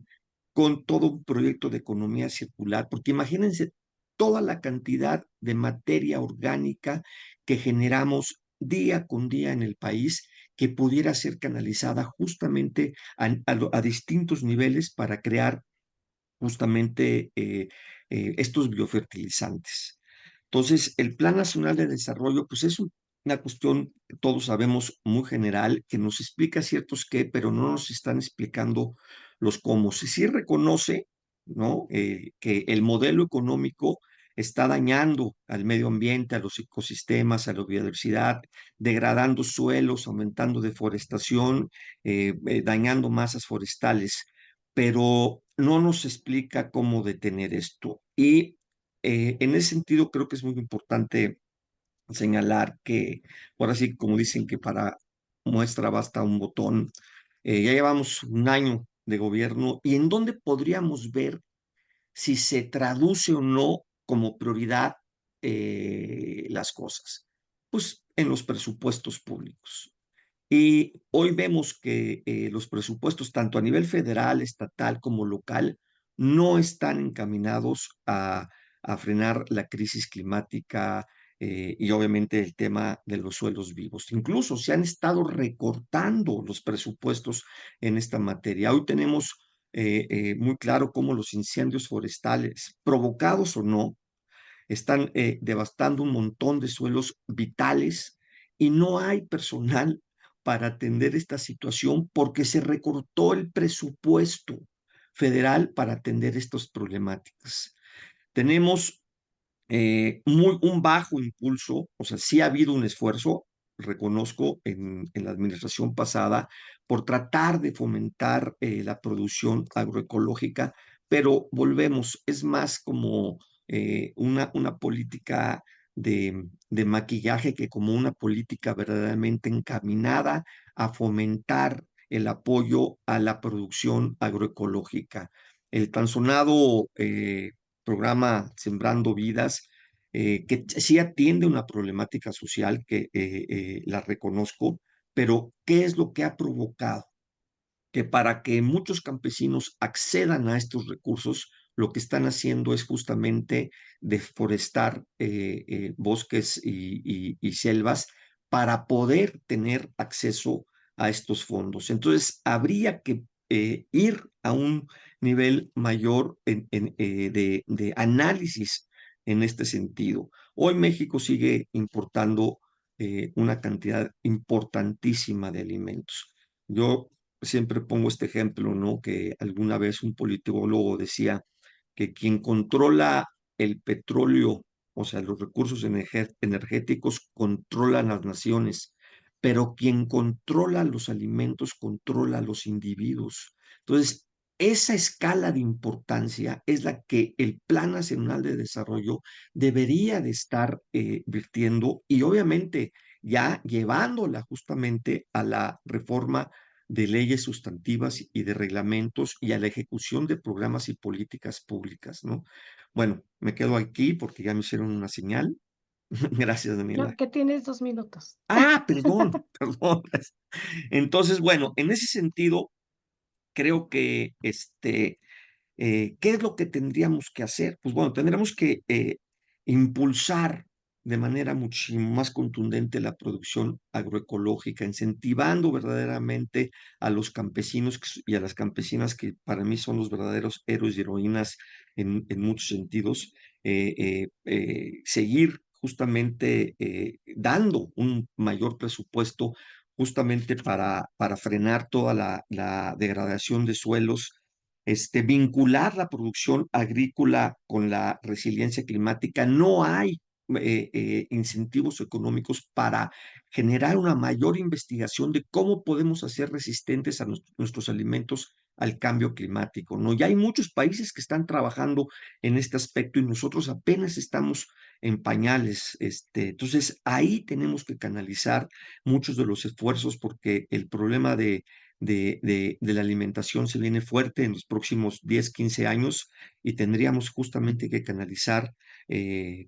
con todo un proyecto de economía circular, porque imagínense toda la cantidad de materia orgánica que generamos día con día en el país que pudiera ser canalizada justamente a distintos niveles para crear justamente estos biofertilizantes. Entonces, el Plan Nacional de Desarrollo, pues es una cuestión, todos sabemos, muy general, que nos explica ciertos qué, pero no nos están explicando los cómo. Si sí reconoce, ¿no? Que el modelo económico está dañando al medio ambiente, a los ecosistemas, a la biodiversidad, degradando suelos, aumentando deforestación, dañando masas forestales, pero no nos explica cómo detener esto. Y en ese sentido creo que es muy importante señalar que, ahora sí, como dicen que para muestra basta un botón, ya llevamos un año de gobierno y en dónde podríamos ver si se traduce o no como prioridad las cosas. Pues en los presupuestos públicos. Y hoy vemos que los presupuestos, tanto a nivel federal, estatal como local, no están encaminados a frenar la crisis climática y obviamente el tema de los suelos vivos. Incluso se han estado recortando los presupuestos en esta materia. Hoy tenemos muy claro cómo los incendios forestales, provocados o no, están devastando un montón de suelos vitales y no hay personal para atender esta situación porque se recortó el presupuesto federal para atender estas problemáticas. Tenemos un bajo impulso, o sea, sí ha habido un esfuerzo, reconozco, en la administración pasada por tratar de fomentar la producción agroecológica, pero volvemos, es más como una política de maquillaje que como una política verdaderamente encaminada a fomentar el apoyo a la producción agroecológica. El tan sonado programa Sembrando Vidas, que sí atiende una problemática social que la reconozco, pero ¿qué es lo que ha provocado? Que para que muchos campesinos accedan a estos recursos, lo que están haciendo es justamente deforestar bosques y selvas para poder tener acceso a estos fondos. Entonces, habría que ir a un nivel mayor de análisis en este sentido. Hoy México sigue importando una cantidad importantísima de alimentos. Yo siempre pongo este ejemplo, ¿no? Que alguna vez un politólogo decía que quien controla el petróleo, o sea, los recursos energéticos, controlan las naciones, pero quien controla los alimentos, controla a los individuos. Entonces, esa escala de importancia es la que el Plan Nacional de Desarrollo debería de estar virtiendo y obviamente ya llevándola justamente a la reforma de leyes sustantivas y de reglamentos y a la ejecución de programas y políticas públicas, ¿no? Bueno, me quedo aquí porque ya me hicieron una señal. Gracias, No, Daniela. que tienes 2 minutos. Ah, perdón, perdón. Entonces, bueno, en ese sentido, creo que ¿qué es lo que tendríamos que hacer? Pues bueno, tendríamos que impulsar de manera muchísimo más contundente la producción agroecológica, incentivando verdaderamente a los campesinos y a las campesinas que para mí son los verdaderos héroes y heroínas en muchos sentidos, seguir justamente dando un mayor presupuesto justamente para frenar toda la degradación de suelos, vincular la producción agrícola con la resiliencia climática. No hay incentivos económicos para generar una mayor investigación de cómo podemos hacer resistentes a nuestros alimentos al cambio climático, ¿no? Ya hay muchos países que están trabajando en este aspecto y nosotros apenas estamos en pañales. Entonces, ahí tenemos que canalizar muchos de los esfuerzos porque el problema de la alimentación se viene fuerte en los próximos 10, 15 años y tendríamos justamente que canalizar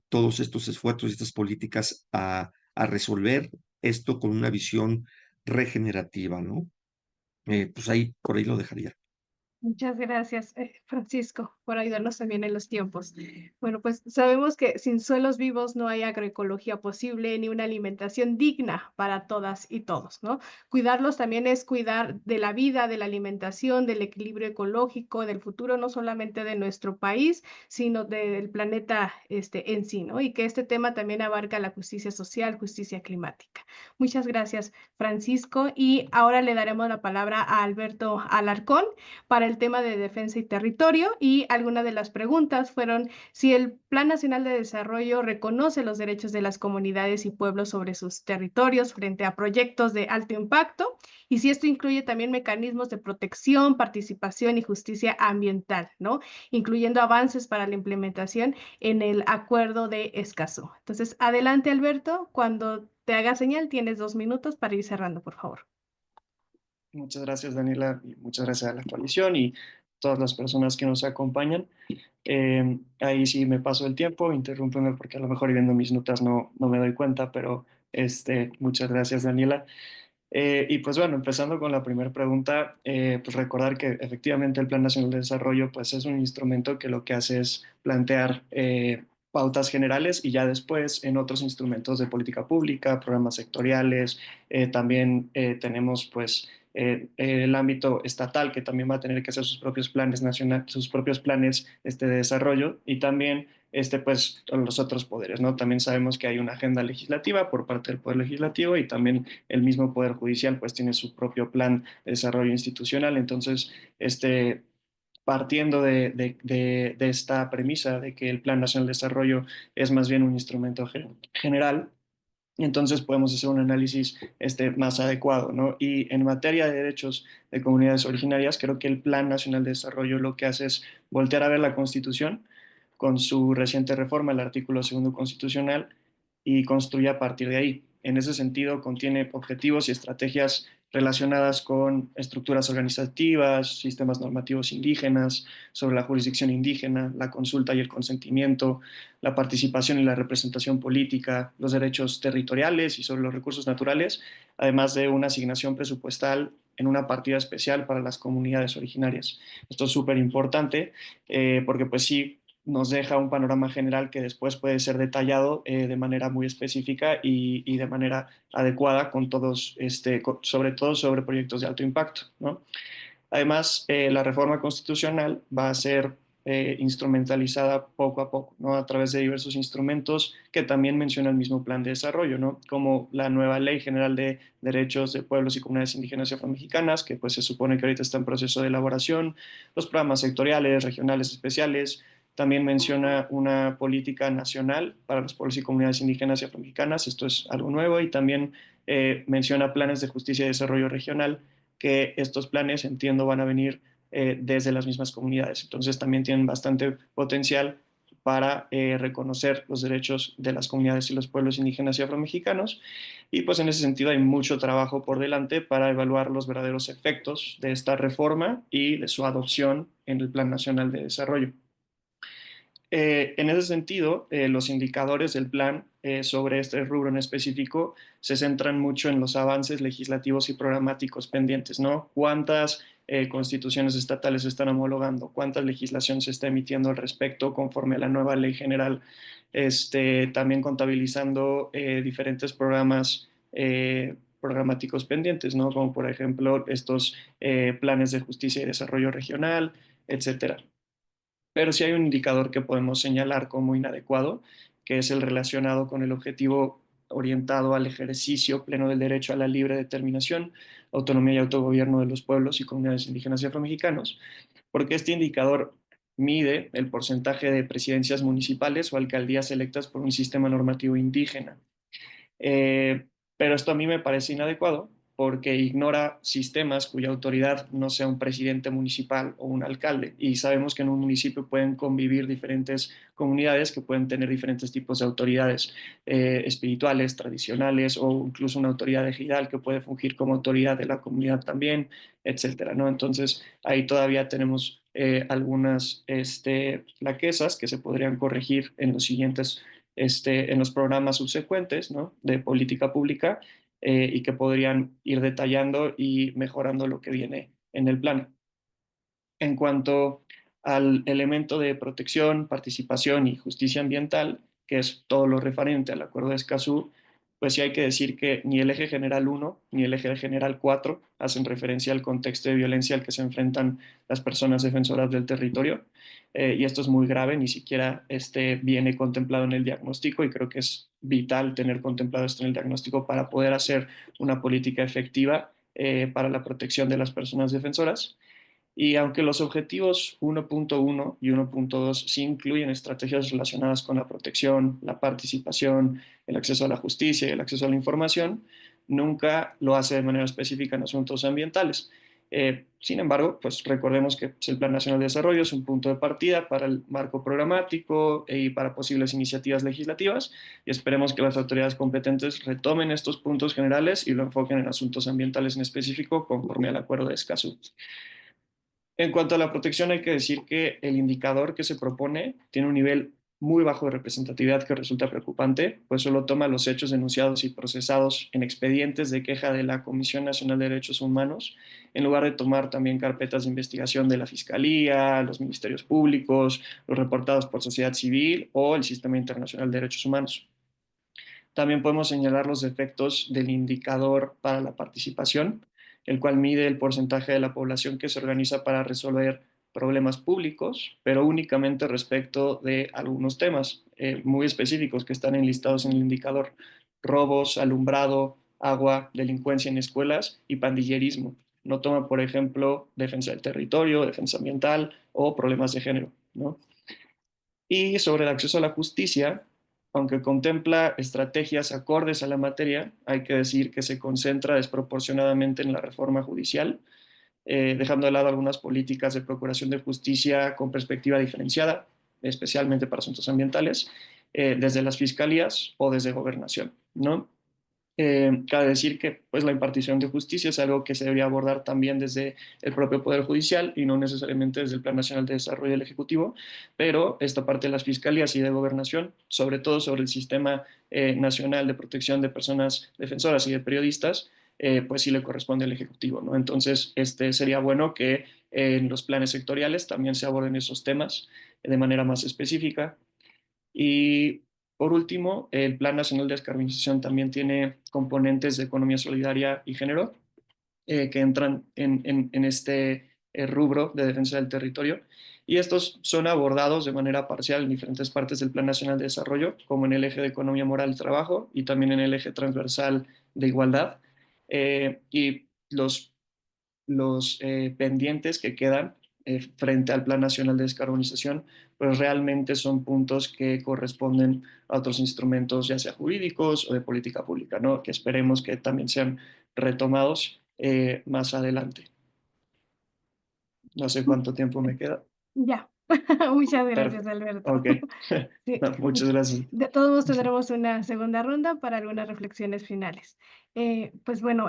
todos estos esfuerzos y estas políticas a resolver esto con una visión regenerativa, ¿no? Pues ahí, por ahí lo dejaría. Muchas gracias, Francisco, por ayudarnos también en los tiempos. Bueno, pues sabemos que sin suelos vivos no hay agroecología posible ni una alimentación digna para todas y todos, ¿no? Cuidarlos también es cuidar de la vida, de la alimentación, del equilibrio ecológico, del futuro no solamente de nuestro país, sino del planeta en sí, ¿no? Y que este tema también abarca la justicia social, justicia climática. Muchas gracias, Francisco. Y ahora le daremos la palabra a Alberto Alarcón para el tema de defensa y territorio, y algunas de las preguntas fueron si el Plan Nacional de Desarrollo reconoce los derechos de las comunidades y pueblos sobre sus territorios frente a proyectos de alto impacto, y si esto incluye también mecanismos de protección, participación y justicia ambiental, ¿no? Incluyendo avances para la implementación en el Acuerdo de Escazú. Entonces, adelante, Alberto, cuando te haga señal, tienes 2 minutos para ir cerrando, por favor. Muchas gracias, Daniela, y muchas gracias a la coalición y todas las personas que nos acompañan. Ahí sí me paso el tiempo, interrúmpeme porque a lo mejor viendo mis notas no me doy cuenta, pero muchas gracias, Daniela. Y pues bueno, empezando con la primera pregunta, pues recordar que efectivamente el Plan Nacional de Desarrollo pues es un instrumento que lo que hace es plantear pautas generales y ya después en otros instrumentos de política pública, programas sectoriales, también tenemos pues el ámbito estatal que también va a tener que hacer sus propios planes nacionales, sus propios planes de desarrollo y también pues los otros poderes, ¿no? También sabemos que hay una agenda legislativa por parte del Poder Legislativo y también el mismo Poder Judicial pues tiene su propio plan de desarrollo institucional. Entonces, partiendo de esta premisa de que el Plan Nacional de Desarrollo es más bien un instrumento general, entonces podemos hacer un análisis más adecuado, ¿no? Y en materia de derechos de comunidades originarias, creo que el Plan Nacional de Desarrollo lo que hace es voltear a ver la Constitución con su reciente reforma, el artículo segundo constitucional, y construye a partir de ahí. En ese sentido, contiene objetivos y estrategias relacionadas con estructuras organizativas, sistemas normativos indígenas, sobre la jurisdicción indígena, la consulta y el consentimiento, la participación y la representación política, los derechos territoriales y sobre los recursos naturales, además de una asignación presupuestal en una partida especial para las comunidades originarias. Esto es súper importante porque pues sí nos deja un panorama general que después puede ser detallado de manera muy específica y de manera adecuada con todos, sobre todo sobre proyectos de alto impacto, ¿no? Además, la reforma constitucional va a ser instrumentalizada poco a poco, ¿no? A través de diversos instrumentos que también menciona el mismo plan de desarrollo, ¿no? Como la nueva Ley General de Derechos de Pueblos y Comunidades Indígenas y Afromexicanas, que pues se supone que ahorita está en proceso de elaboración, los programas sectoriales, regionales, especiales. También menciona una política nacional para los pueblos y comunidades indígenas y afromexicanas, esto es algo nuevo, y también menciona planes de justicia y desarrollo regional, que estos planes, entiendo, van a venir desde las mismas comunidades. Entonces también tienen bastante potencial para reconocer los derechos de las comunidades y los pueblos indígenas y afromexicanos. Y pues en ese sentido hay mucho trabajo por delante para evaluar los verdaderos efectos de esta reforma y de su adopción en el Plan Nacional de Desarrollo. En ese sentido, los indicadores del plan sobre este rubro en específico se centran mucho en los avances legislativos y programáticos pendientes, ¿no? ¿Cuántas constituciones estatales se están homologando? ¿Cuánta legislación se está emitiendo al respecto conforme a la nueva ley general? También contabilizando diferentes programas programáticos pendientes, ¿no? Como por ejemplo estos planes de justicia y desarrollo regional, etcétera. Pero sí hay un indicador que podemos señalar como inadecuado, que es el relacionado con el objetivo orientado al ejercicio pleno del derecho a la libre determinación, autonomía y autogobierno de los pueblos y comunidades indígenas y afromexicanos, porque este indicador mide el porcentaje de presidencias municipales o alcaldías electas por un sistema normativo indígena. Eh, pero esto a mí me parece inadecuado porque ignora sistemas cuya autoridad no sea un presidente municipal o un alcalde. Y sabemos que en un municipio pueden convivir diferentes comunidades que pueden tener diferentes tipos de autoridades espirituales, tradicionales o incluso una autoridad ejidal que puede fungir como autoridad de la comunidad también, etcétera, ¿no? Entonces ahí todavía tenemos algunas flaquezas que se podrían corregir en los siguientes en los programas subsecuentes, ¿no?, de política pública y que podrían ir detallando y mejorando lo que viene en el plan. En cuanto al elemento de protección, participación y justicia ambiental, que es todo lo referente al Acuerdo de Escazú, pues sí hay que decir que ni el eje general 1 ni el eje general 4 hacen referencia al contexto de violencia al que se enfrentan las personas defensoras del territorio. Y esto es muy grave, ni siquiera viene contemplado en el diagnóstico y creo que es vital tener contemplado esto en el diagnóstico para poder hacer una política efectiva para la protección de las personas defensoras. Y aunque los objetivos 1.1 y 1.2 sí incluyen estrategias relacionadas con la protección, la participación, el acceso a la justicia y el acceso a la información, nunca lo hace de manera específica en asuntos ambientales. Sin embargo, pues recordemos que el Plan Nacional de Desarrollo es un punto de partida para el marco programático y para posibles iniciativas legislativas y esperemos que las autoridades competentes retomen estos puntos generales y lo enfoquen en asuntos ambientales en específico conforme al Acuerdo de Escazú. En cuanto a la protección, hay que decir que el indicador que se propone tiene un nivel muy bajo de representatividad que resulta preocupante, pues solo toma los hechos denunciados y procesados en expedientes de queja de la Comisión Nacional de Derechos Humanos, en lugar de tomar también carpetas de investigación de la Fiscalía, los ministerios públicos, los reportados por sociedad civil o el Sistema Internacional de Derechos Humanos. También podemos señalar los efectos del indicador para la participación, el cual mide el porcentaje de la población que se organiza para resolver problemas públicos, pero únicamente respecto de algunos temas muy específicos que están enlistados en el indicador: robos, alumbrado, agua, delincuencia en escuelas y pandillerismo. No toma, por ejemplo, defensa del territorio, defensa ambiental o problemas de género, ¿no? Y sobre el acceso a la justicia, aunque contempla estrategias acordes a la materia, hay que decir que se concentra desproporcionadamente en la reforma judicial, dejando de lado algunas políticas de procuración de justicia con perspectiva diferenciada, especialmente para asuntos ambientales, desde las fiscalías o desde gobernación, ¿no? Cabe decir que pues, la impartición de justicia es algo que se debería abordar también desde el propio Poder Judicial y no necesariamente desde el Plan Nacional de Desarrollo del Ejecutivo, pero esta parte de las fiscalías y de gobernación, sobre todo sobre el Sistema Nacional de Protección de Personas Defensoras y de Periodistas, pues sí le corresponde al Ejecutivo, ¿no? Entonces, sería bueno que en los planes sectoriales también se aborden esos temas de manera más específica. Y por último, el Plan Nacional de Descarbonización también tiene componentes de economía solidaria y género que entran en este rubro de defensa del territorio. Y estos son abordados de manera parcial en diferentes partes del Plan Nacional de Desarrollo, como en el eje de economía moral y trabajo y también en el eje transversal de igualdad. Y los pendientes que quedan frente al Plan Nacional de Descarbonización, pues realmente son puntos que corresponden a otros instrumentos, ya sea jurídicos o de política pública, ¿no? Que esperemos que también sean retomados más adelante. No sé cuánto tiempo me queda. Ya, muchas gracias, Perfecto. Alberto. Ok. Sí. No, muchas gracias. De todos modos tendremos una segunda ronda para algunas reflexiones finales. Pues bueno,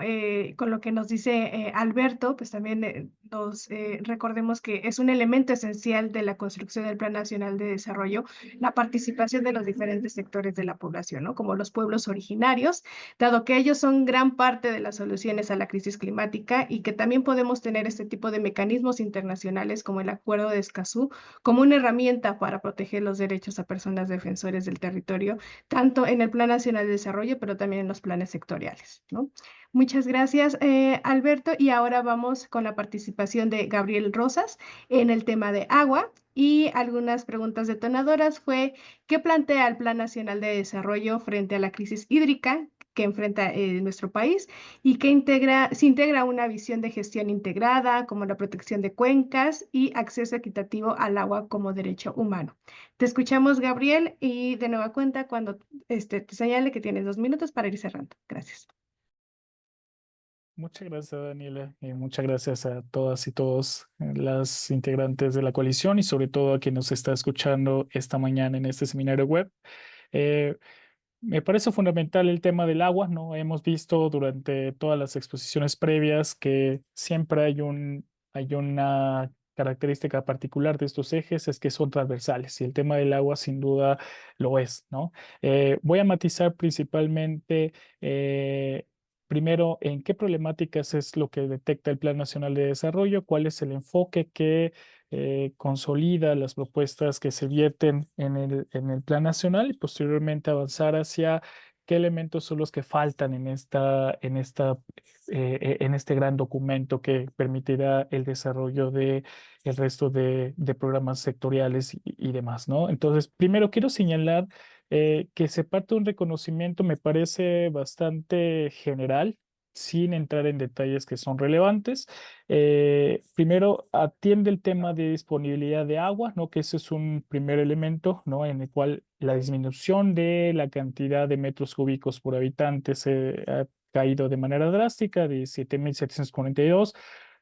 con lo que nos dice Alberto, pues también nos recordemos que es un elemento esencial de la construcción del Plan Nacional de Desarrollo, la participación de los diferentes sectores de la población, ¿no? Como los pueblos originarios, dado que ellos son gran parte de las soluciones a la crisis climática y que también podemos tener este tipo de mecanismos internacionales como el Acuerdo de Escazú como una herramienta para proteger los derechos a personas defensores del territorio, tanto en el Plan Nacional de Desarrollo, pero también en los planes sectoriales, ¿no? Muchas gracias, Alberto. Y ahora vamos con la participación de Gabriel Rosas en el tema de agua. Y algunas preguntas detonadoras fue, ¿qué plantea el Plan Nacional de Desarrollo frente a la crisis hídrica que enfrenta nuestro país y que se integra una visión de gestión integrada como la protección de cuencas y acceso equitativo al agua como derecho humano? Te escuchamos, Gabriel, y de nueva cuenta cuando te señale que tienes 2 minutos para ir cerrando. Gracias. Muchas gracias, Daniela, y muchas gracias a todas y todos las integrantes de la coalición y sobre todo a quien nos está escuchando esta mañana en este seminario web. Eh, Me parece fundamental el tema del agua, ¿no? Hemos visto durante todas las exposiciones previas que siempre hay una característica particular de estos ejes, es que son transversales y el tema del agua sin duda lo es, ¿no? Voy a matizar principalmente, primero, en qué problemáticas es lo que detecta el Plan Nacional de Desarrollo, cuál es el enfoque que consolida las propuestas que se vierten en el plan nacional y posteriormente avanzar hacia qué elementos son los que faltan en este gran documento que permitirá el desarrollo de el resto de programas sectoriales y demás, ¿no? Entonces, primero quiero señalar que se parte de un reconocimiento, me parece bastante general, sin entrar en detalles que son relevantes. Primero, atiende el tema de disponibilidad de agua, ¿no? Que ese es un primer elemento, ¿no? En el cual la disminución de la cantidad de metros cúbicos por habitante se ha caído de manera drástica, de 7.742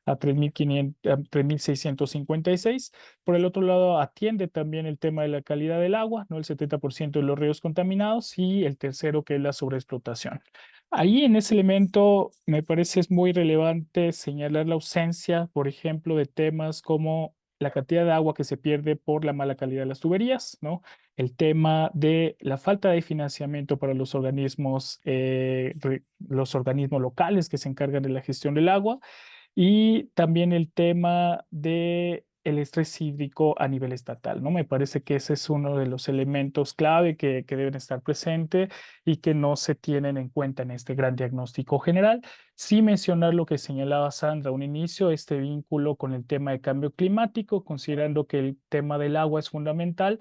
a 3.500, a 3.656. Por el otro lado, atiende también el tema de la calidad del agua, ¿no? El 70% de los ríos contaminados y el tercero, que es la sobreexplotación. Ahí en ese elemento me parece es muy relevante señalar la ausencia, por ejemplo, de temas como la cantidad de agua que se pierde por la mala calidad de las tuberías, ¿no? El tema de la falta de financiamiento para los organismos locales que se encargan de la gestión del agua y también el tema de el estrés hídrico a nivel estatal, ¿no? Me parece que ese es uno de los elementos clave que deben estar presentes y que no se tienen en cuenta en este gran diagnóstico general. Sí mencionar lo que señalaba Sandra a un inicio, este vínculo con el tema de cambio climático, considerando que el tema del agua es fundamental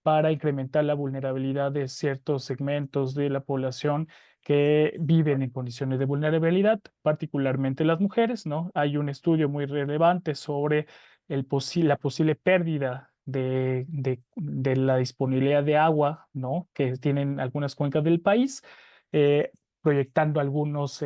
para incrementar la vulnerabilidad de ciertos segmentos de la población que viven en condiciones de vulnerabilidad, particularmente las mujeres, ¿no? Hay un estudio muy relevante sobre la posible pérdida de la disponibilidad de agua, ¿no? Que tienen algunas cuencas del país, eh, proyectando algunas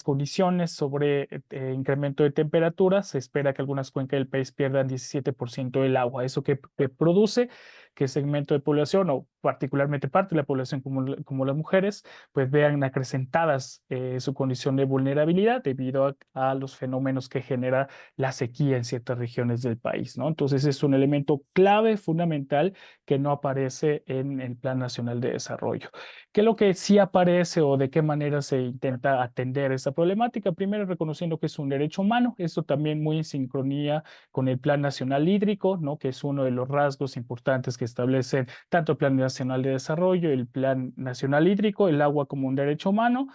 condiciones sobre incremento de temperaturas. Se espera que algunas cuencas del país pierdan 17% del agua. Eso que produce que segmento de población o particularmente parte de la población como las mujeres pues vean acrecentadas su condición de vulnerabilidad debido a los fenómenos que genera la sequía en ciertas regiones del país, ¿no? Entonces es un elemento clave, fundamental, que no aparece en el Plan Nacional de Desarrollo. ¿Qué es lo que sí aparece o de qué manera se intenta atender esta problemática? Primero, reconociendo que es un derecho humano, esto también muy en sincronía con el Plan Nacional Hídrico, ¿no? Que es uno de los rasgos importantes que establecen tanto el Plan Nacional de Desarrollo y el Plan Nacional Hídrico, el agua como un derecho humano.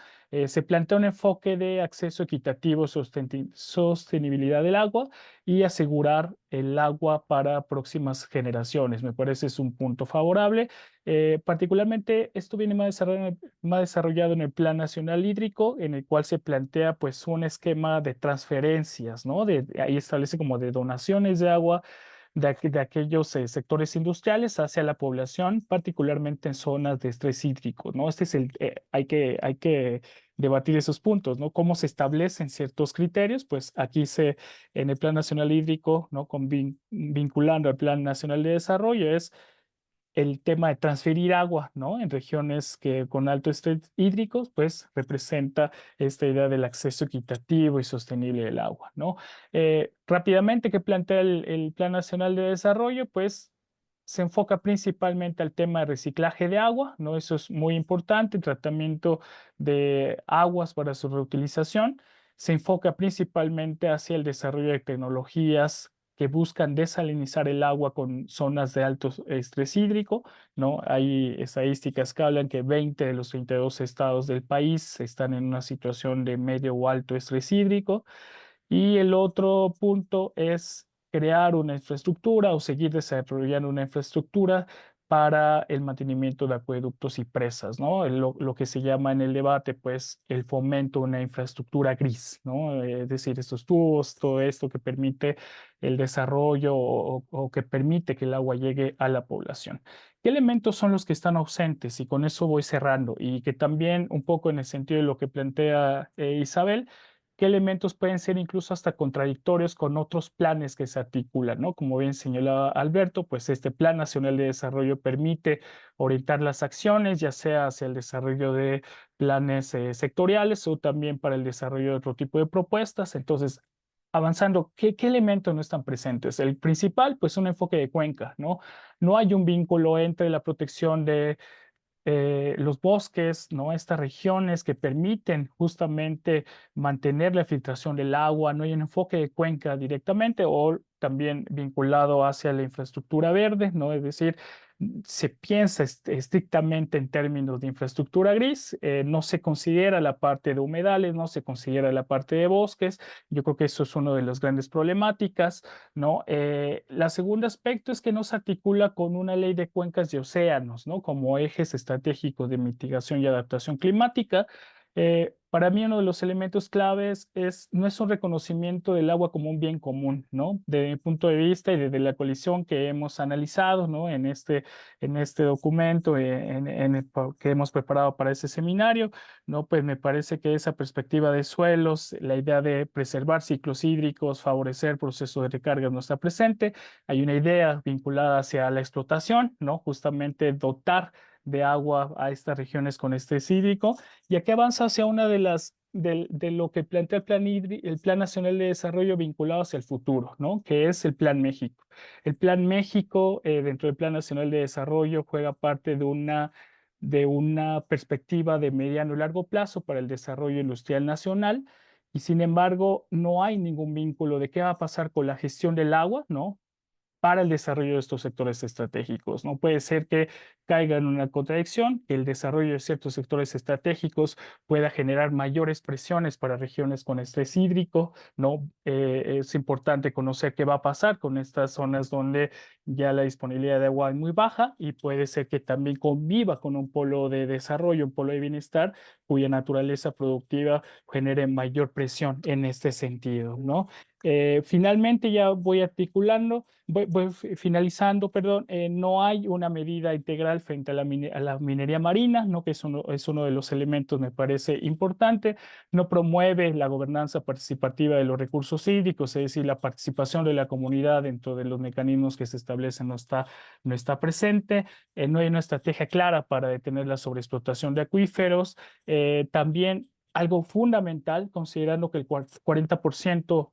Se plantea un enfoque de acceso equitativo, sostenibilidad del agua y asegurar el agua para próximas generaciones. Me parece es un punto favorable. Particularmente esto viene más desarrollado en el Plan Nacional Hídrico, en el cual se plantea pues un esquema de transferencias, ¿no? Ahí establece como de donaciones de agua de aquellos sectores industriales hacia la población, particularmente en zonas de estrés hídrico, ¿no? Hay que debatir esos puntos, ¿no? Cómo se establecen ciertos criterios, pues aquí en el Plan Nacional Hídrico, ¿no? Vinculando al Plan Nacional de Desarrollo, es el tema de transferir agua, ¿no? En regiones que con alto estrés hídrico, pues representa esta idea del acceso equitativo y sostenible del agua, ¿no? Rápidamente, ¿qué plantea el Plan Nacional de Desarrollo? Pues se enfoca principalmente al tema de reciclaje de agua, ¿no? Eso es muy importante, el tratamiento de aguas para su reutilización. Se enfoca principalmente hacia el desarrollo de tecnologías que buscan desalinizar el agua con zonas de alto estrés hídrico, ¿no? Hay estadísticas que hablan que 20 de los 32 estados del país están en una situación de medio o alto estrés hídrico. Y el otro punto es crear una infraestructura o seguir desarrollando una infraestructura para el mantenimiento de acueductos y presas, ¿no? Lo que se llama en el debate, pues, el fomento de una infraestructura gris, ¿no? Es decir, estos tubos, todo esto que permite el desarrollo o que permite que el agua llegue a la población. ¿Qué elementos son los que están ausentes? Y con eso voy cerrando. Y que también un poco en el sentido de lo que plantea Isabel, qué elementos pueden ser incluso hasta contradictorios con otros planes que se articulan, ¿no? Como bien señalaba Alberto, pues este Plan Nacional de Desarrollo permite orientar las acciones, ya sea hacia el desarrollo de planes sectoriales o también para el desarrollo de otro tipo de propuestas. Entonces, avanzando, ¿qué elementos no están presentes? El principal, pues un enfoque de cuenca, ¿no? No hay un vínculo entre la protección de los bosques, ¿no? Estas regiones que permiten justamente mantener la filtración del agua, no hay un enfoque de cuenca directamente o también vinculado hacia la infraestructura verde, ¿no? Es decir, se piensa estrictamente en términos de infraestructura gris, no se considera la parte de humedales, no se considera la parte de bosques. Yo creo que eso es una de las grandes problemáticas, ¿no? La segundo aspecto es que no se articula con una ley de cuencas y océanos, ¿no? Como ejes estratégicos de mitigación y adaptación climática. Para mí uno de los elementos claves no es un reconocimiento del agua como un bien común, ¿no? Desde mi punto de vista y desde la coalición que hemos analizado, ¿no? En este documento que hemos preparado para ese seminario, ¿no? Pues me parece que esa perspectiva de suelos, la idea de preservar ciclos hídricos, favorecer procesos de recarga no está presente. Hay una idea vinculada hacia la explotación, ¿no? Justamente dotar de agua a estas regiones con estrés hídrico, y aquí avanza hacia una de lo que plantea el Plan Nacional de Desarrollo vinculado hacia el futuro, ¿no? Que es el Plan México. El Plan México, dentro del Plan Nacional de Desarrollo, juega parte de una perspectiva de mediano y largo plazo para el desarrollo industrial nacional, y sin embargo no hay ningún vínculo de qué va a pasar con la gestión del agua, ¿no? Para el desarrollo de estos sectores estratégicos. No puede ser que caiga en una contradicción, que el desarrollo de ciertos sectores estratégicos pueda generar mayores presiones para regiones con estrés hídrico, ¿no? Es importante conocer qué va a pasar con estas zonas donde ya la disponibilidad de agua es muy baja, y puede ser que también conviva con un polo de desarrollo, un polo de bienestar, cuya naturaleza productiva genere mayor presión en este sentido, ¿no? Finalmente, ya voy articulando, voy finalizando, perdón, no hay una medida integral frente a la minería marina, ¿no? Que es uno de los elementos, me parece importante. No promueve la gobernanza participativa de los recursos hídricos, es decir, la participación de la comunidad dentro de los mecanismos que se establecen no está presente. No hay una estrategia clara para detener la sobreexplotación de acuíferos. También algo fundamental, considerando que el 40%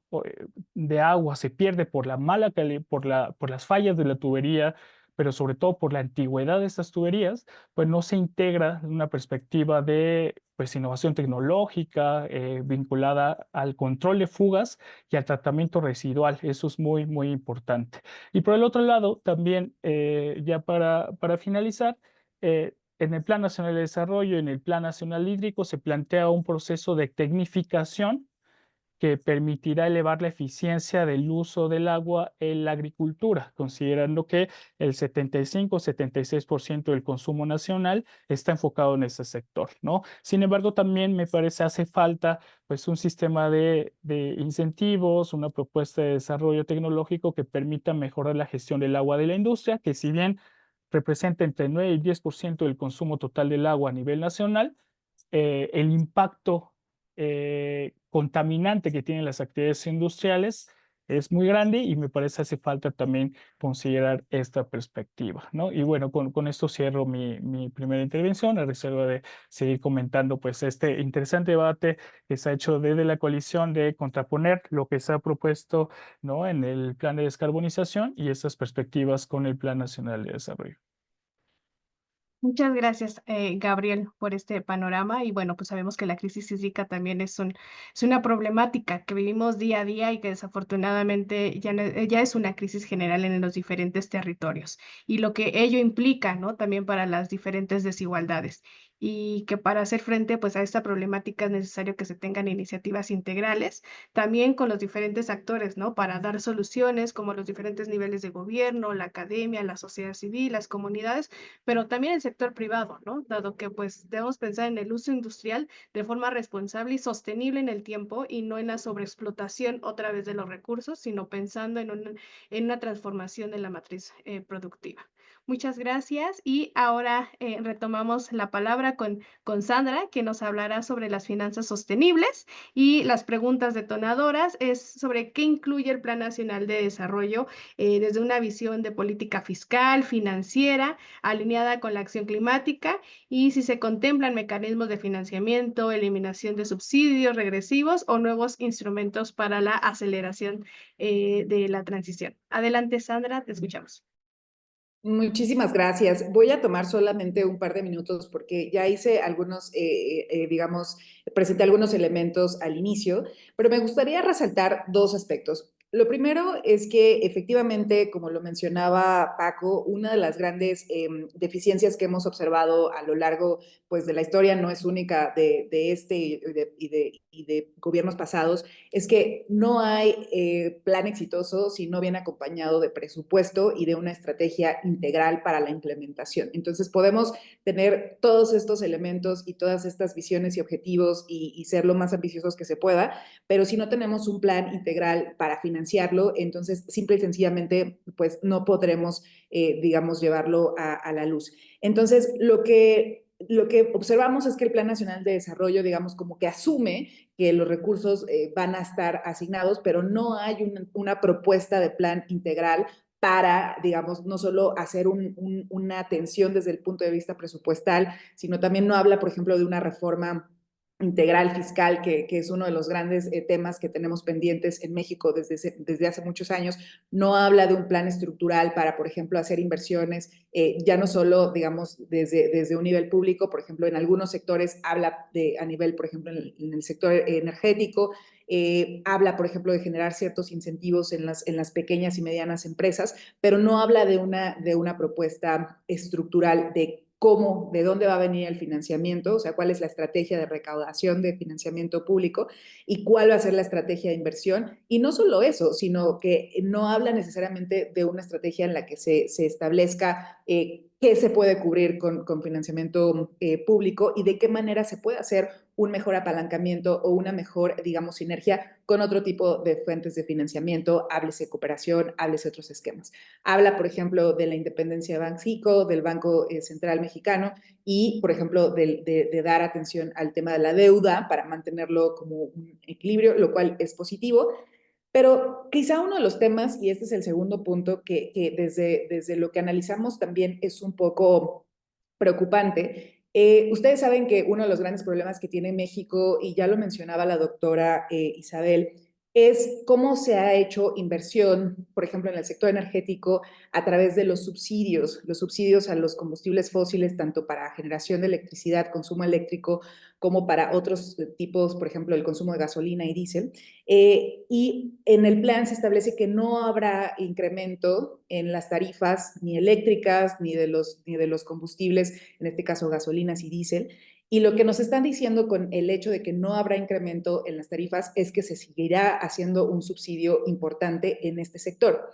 de agua se pierde por la mala calidad, por las fallas de la tubería, pero sobre todo por la antigüedad de estas tuberías, pues no se integra una perspectiva de pues, innovación tecnológica vinculada al control de fugas y al tratamiento residual. Eso es muy, muy importante. Y por el otro lado, también, ya para finalizar, en el Plan Nacional de Desarrollo, en el Plan Nacional Hídrico, se plantea un proceso de tecnificación que permitirá elevar la eficiencia del uso del agua en la agricultura, considerando que el 75-76% del consumo nacional está enfocado en ese sector, ¿no? Sin embargo, también me parece hace falta pues, un sistema de incentivos, una propuesta de desarrollo tecnológico que permita mejorar la gestión del agua de la industria, que si bien representa entre 9 y 10% del consumo total del agua a nivel nacional, el impacto contaminante que tienen las actividades industriales es muy grande, y me parece hace falta también considerar esta perspectiva, ¿no? Y bueno, con esto cierro mi primera intervención, a reserva de seguir comentando pues este interesante debate que se ha hecho desde la coalición de contraponer lo que se ha propuesto, ¿no? En el plan de descarbonización y estas perspectivas con el Plan Nacional de Desarrollo. Muchas gracias, Gabriel, por este panorama. Y bueno, pues sabemos que la crisis hídrica también es una problemática que vivimos día a día y que desafortunadamente ya es una crisis general en los diferentes territorios, y lo que ello implica, ¿no? También para las diferentes desigualdades. y que para hacer frente pues a esta problemática es necesario que se tengan iniciativas integrales, también con los diferentes actores, ¿no? Para dar soluciones como los diferentes niveles de gobierno, la academia, la sociedad civil, las comunidades, pero también el sector privado, ¿no? Dado que pues debemos pensar en el uso industrial de forma responsable y sostenible en el tiempo y no en la sobreexplotación otra vez de los recursos, sino pensando en una transformación de la matriz productiva. Muchas gracias y ahora retomamos la palabra con Sandra, que nos hablará sobre las finanzas sostenibles y las preguntas detonadoras es sobre qué incluye el Plan Nacional de Desarrollo desde una visión de política fiscal, financiera, alineada con la acción climática y si se contemplan mecanismos de financiamiento, eliminación de subsidios regresivos o nuevos instrumentos para la aceleración de la transición. Adelante, Sandra, te escuchamos. Muchísimas gracias. Voy a tomar solamente un par de minutos porque ya hice algunos, digamos, presenté algunos elementos al inicio, pero me gustaría resaltar dos aspectos. Lo primero es que efectivamente, como lo mencionaba Paco, una de las grandes deficiencias que hemos observado a lo largo pues, de la historia, no es única de este y de gobiernos pasados, es que no hay plan exitoso si no viene acompañado de presupuesto y de una estrategia integral para la implementación. Entonces podemos tener todos estos elementos y todas estas visiones y objetivos y ser lo más ambiciosos que se pueda, pero si no tenemos un plan integral para financiarlo, entonces simple y sencillamente pues no podremos, digamos, llevarlo a la luz. Entonces, lo que observamos es que el Plan Nacional de Desarrollo, digamos, como que asume que los recursos van a estar asignados, pero no hay una propuesta de plan integral para, digamos, no solo hacer una atención desde el punto de vista presupuestal, sino también no habla, por ejemplo, de una reforma integral fiscal, que es uno de los grandes temas que tenemos pendientes en México desde hace muchos años. No habla de un plan estructural para, por ejemplo, hacer inversiones, ya no solo, digamos, desde un nivel público, por ejemplo, en algunos sectores habla a nivel, por ejemplo, en el sector energético, habla, por ejemplo, de generar ciertos incentivos en las pequeñas y medianas empresas, pero no habla de una propuesta estructural de cómo, de dónde va a venir el financiamiento, o sea, cuál es la estrategia de recaudación de financiamiento público y cuál va a ser la estrategia de inversión. Y no solo eso, sino que no habla necesariamente de una estrategia en la que se establezca qué se puede cubrir con financiamiento público y de qué manera se puede hacer un mejor apalancamiento o una mejor, digamos, sinergia con otro tipo de fuentes de financiamiento, háblese cooperación, háblese otros esquemas. Habla, por ejemplo, de la independencia de Banxico, del Banco Central Mexicano y, por ejemplo, de dar atención al tema de la deuda para mantenerlo como un equilibrio, lo cual es positivo. Pero quizá uno de los temas, y este es el segundo punto, que desde lo que analizamos también es un poco preocupante. Ustedes saben que uno de los grandes problemas que tiene México, y ya lo mencionaba la doctora Isabel, es cómo se ha hecho inversión, por ejemplo, en el sector energético a través de los subsidios a los combustibles fósiles, tanto para generación de electricidad, consumo eléctrico, como para otros tipos, por ejemplo, el consumo de gasolina y diésel. Y en el plan se establece que no habrá incremento en las tarifas ni eléctricas ni de los combustibles, en este caso gasolinas y diésel. Y lo que nos están diciendo con el hecho de que no habrá incremento en las tarifas es que se seguirá haciendo un subsidio importante en este sector.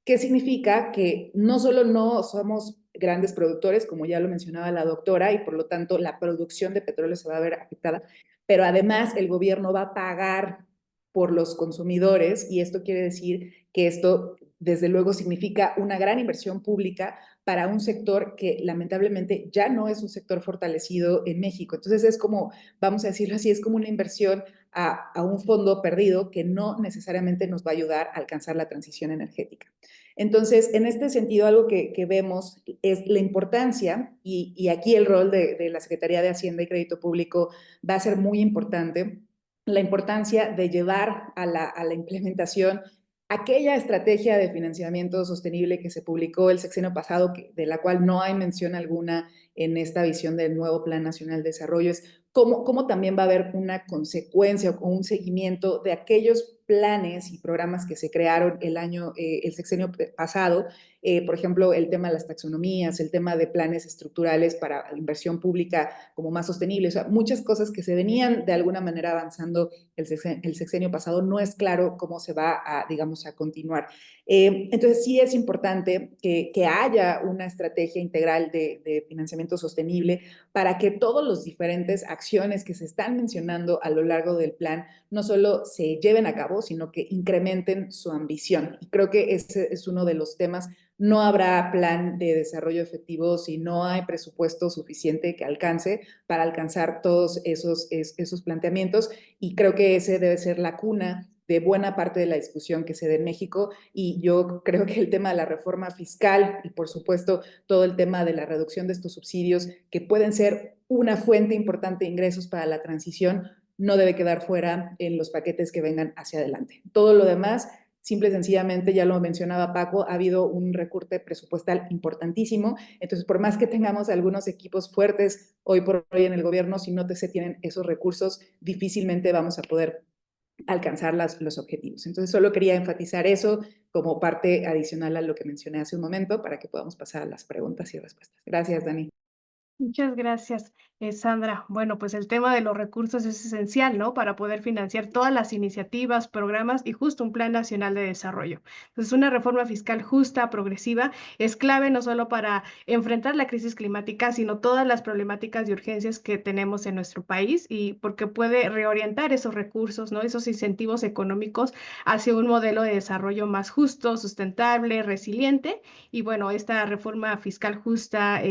¿Qué significa? Que no solo no somos grandes productores, como ya lo mencionaba la doctora, y por lo tanto la producción de petróleo se va a ver afectada, pero además el gobierno va a pagar por los consumidores y esto quiere decir que esto desde luego significa una gran inversión pública para un sector que lamentablemente ya no es un sector fortalecido en México. Entonces es como, vamos a decirlo así, es como una inversión a un fondo perdido que no necesariamente nos va a ayudar a alcanzar la transición energética. Entonces, en este sentido, algo que vemos es la importancia, y aquí el rol de la Secretaría de Hacienda y Crédito Público va a ser muy importante, la importancia de llevar a la implementación aquella estrategia de financiamiento sostenible que se publicó el sexenio pasado, de la cual no hay mención alguna en esta visión del nuevo Plan Nacional de Desarrollo, es cómo también va a haber una consecuencia o un seguimiento de aquellos planes y programas que se crearon el sexenio pasado, por ejemplo, el tema de las taxonomías, el tema de planes estructurales para inversión pública como más sostenible, o sea, muchas cosas que se venían de alguna manera avanzando el sexenio pasado, no es claro cómo se va a, digamos, a continuar. Entonces sí es importante que haya una estrategia integral de financiamiento sostenible para que todas las diferentes acciones que se están mencionando a lo largo del plan no solo se lleven a cabo, sino que incrementen su ambición. Y creo que ese es uno de los temas. No habrá plan de desarrollo efectivo si no hay presupuesto suficiente que alcance para alcanzar todos esos planteamientos, y creo que ese debe ser la cuna de buena parte de la discusión que se dé en México. Y yo creo que el tema de la reforma fiscal y, por supuesto, todo el tema de la reducción de estos subsidios, que pueden ser una fuente importante de ingresos para la transición, no debe quedar fuera en los paquetes que vengan hacia adelante. Todo lo demás, simple y sencillamente, ya lo mencionaba Paco, ha habido un recorte presupuestal importantísimo. Entonces, por más que tengamos algunos equipos fuertes hoy por hoy en el gobierno, si no se tienen esos recursos, difícilmente vamos a poder alcanzar los objetivos. Entonces, solo quería enfatizar eso como parte adicional a lo que mencioné hace un momento para que podamos pasar a las preguntas y respuestas. Gracias, Dani. Muchas gracias, Sandra. Bueno, pues el tema de los recursos es esencial, ¿no? Para poder financiar todas las iniciativas, programas y justo un plan nacional de desarrollo. Entonces, una reforma fiscal justa, progresiva, es clave no solo para enfrentar la crisis climática, sino todas las problemáticas y urgencias que tenemos en nuestro país, y porque puede reorientar esos recursos, ¿no? Esos incentivos económicos hacia un modelo de desarrollo más justo, sustentable, resiliente. Y bueno, esta reforma fiscal justa,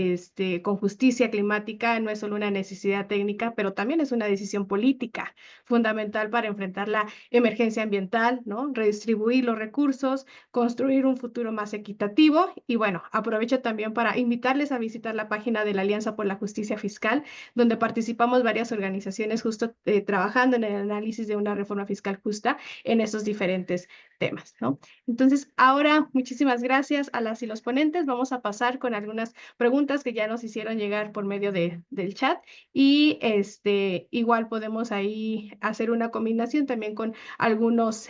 con justicia climática, no es solo una necesidad técnica, pero también es una decisión política fundamental para enfrentar la emergencia ambiental, ¿no? Redistribuir los recursos, construir un futuro más equitativo. Y bueno, aprovecho también para invitarles a visitar la página de la Alianza por la Justicia Fiscal, donde participamos varias organizaciones justo trabajando en el análisis de una reforma fiscal justa en esos diferentes temas, ¿no? Entonces, ahora, muchísimas gracias a las y los ponentes. Vamos a pasar con algunas preguntas que ya nos hicieron llegar por medio del chat, y igual podemos ahí hacer una combinación también con algunos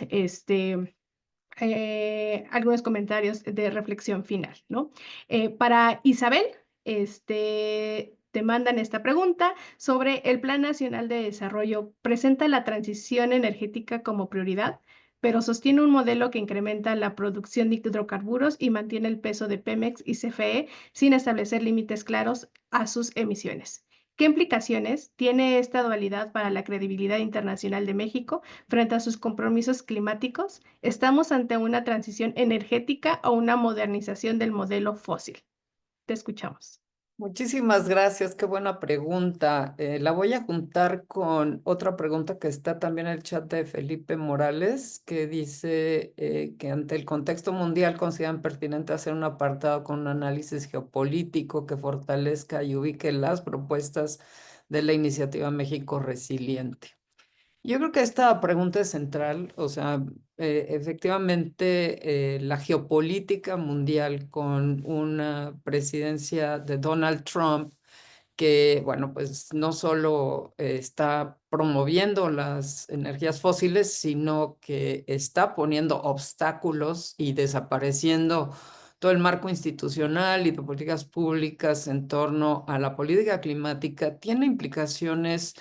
comentarios de reflexión final, ¿no? Para Isabel, te mandan esta pregunta sobre el Plan Nacional de Desarrollo. ¿Presenta la transición energética como prioridad, pero sostiene un modelo que incrementa la producción de hidrocarburos y mantiene el peso de Pemex y CFE sin establecer límites claros a sus emisiones? ¿Qué implicaciones tiene esta dualidad para la credibilidad internacional de México frente a sus compromisos climáticos? ¿Estamos ante una transición energética o una modernización del modelo fósil? Te escuchamos. Muchísimas gracias, qué buena pregunta. La voy a juntar con otra pregunta que está también en el chat de Felipe Morales, que dice que ante el contexto mundial consideran pertinente hacer un apartado con un análisis geopolítico que fortalezca y ubique las propuestas de la iniciativa México Resiliente. Yo creo que esta pregunta es central, o sea, efectivamente la geopolítica mundial con una presidencia de Donald Trump que, bueno, pues no solo está promoviendo las energías fósiles, sino que está poniendo obstáculos y desapareciendo todo el marco institucional y de políticas públicas en torno a la política climática, tiene implicaciones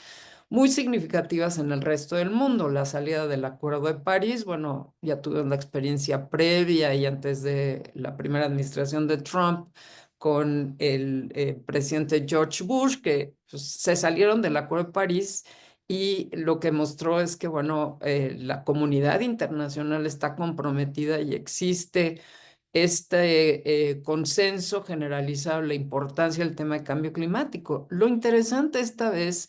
muy significativas en el resto del mundo. La salida del Acuerdo de París, bueno, ya tuvimos la experiencia previa y antes de la primera administración de Trump con el presidente George Bush, que pues, se salieron del Acuerdo de París, y lo que mostró es que, bueno, la comunidad internacional está comprometida y existe consenso generalizado en la importancia del tema de cambio climático. Lo interesante esta vez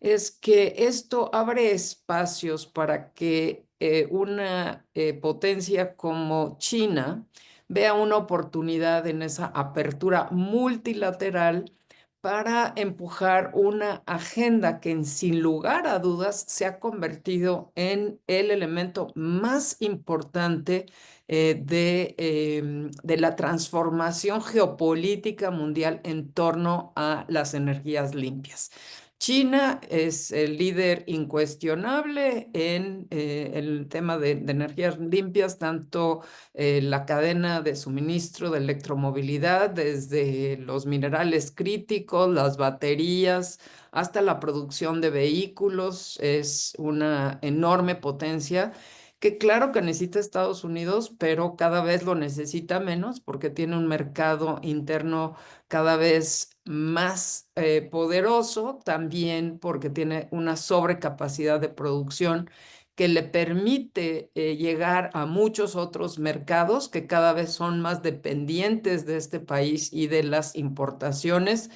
es que esto abre espacios para que una potencia como China vea una oportunidad en esa apertura multilateral para empujar una agenda que sin lugar a dudas se ha convertido en el elemento más importante de la transformación geopolítica mundial en torno a las energías limpias. China es el líder incuestionable en el tema de energías limpias, tanto la cadena de suministro de electromovilidad, desde los minerales críticos, las baterías, hasta la producción de vehículos. Es una enorme potencia que claro que necesita Estados Unidos, pero cada vez lo necesita menos porque tiene un mercado interno cada vez más poderoso, también porque tiene una sobrecapacidad de producción que le permite llegar a muchos otros mercados que cada vez son más dependientes de este país y de las importaciones,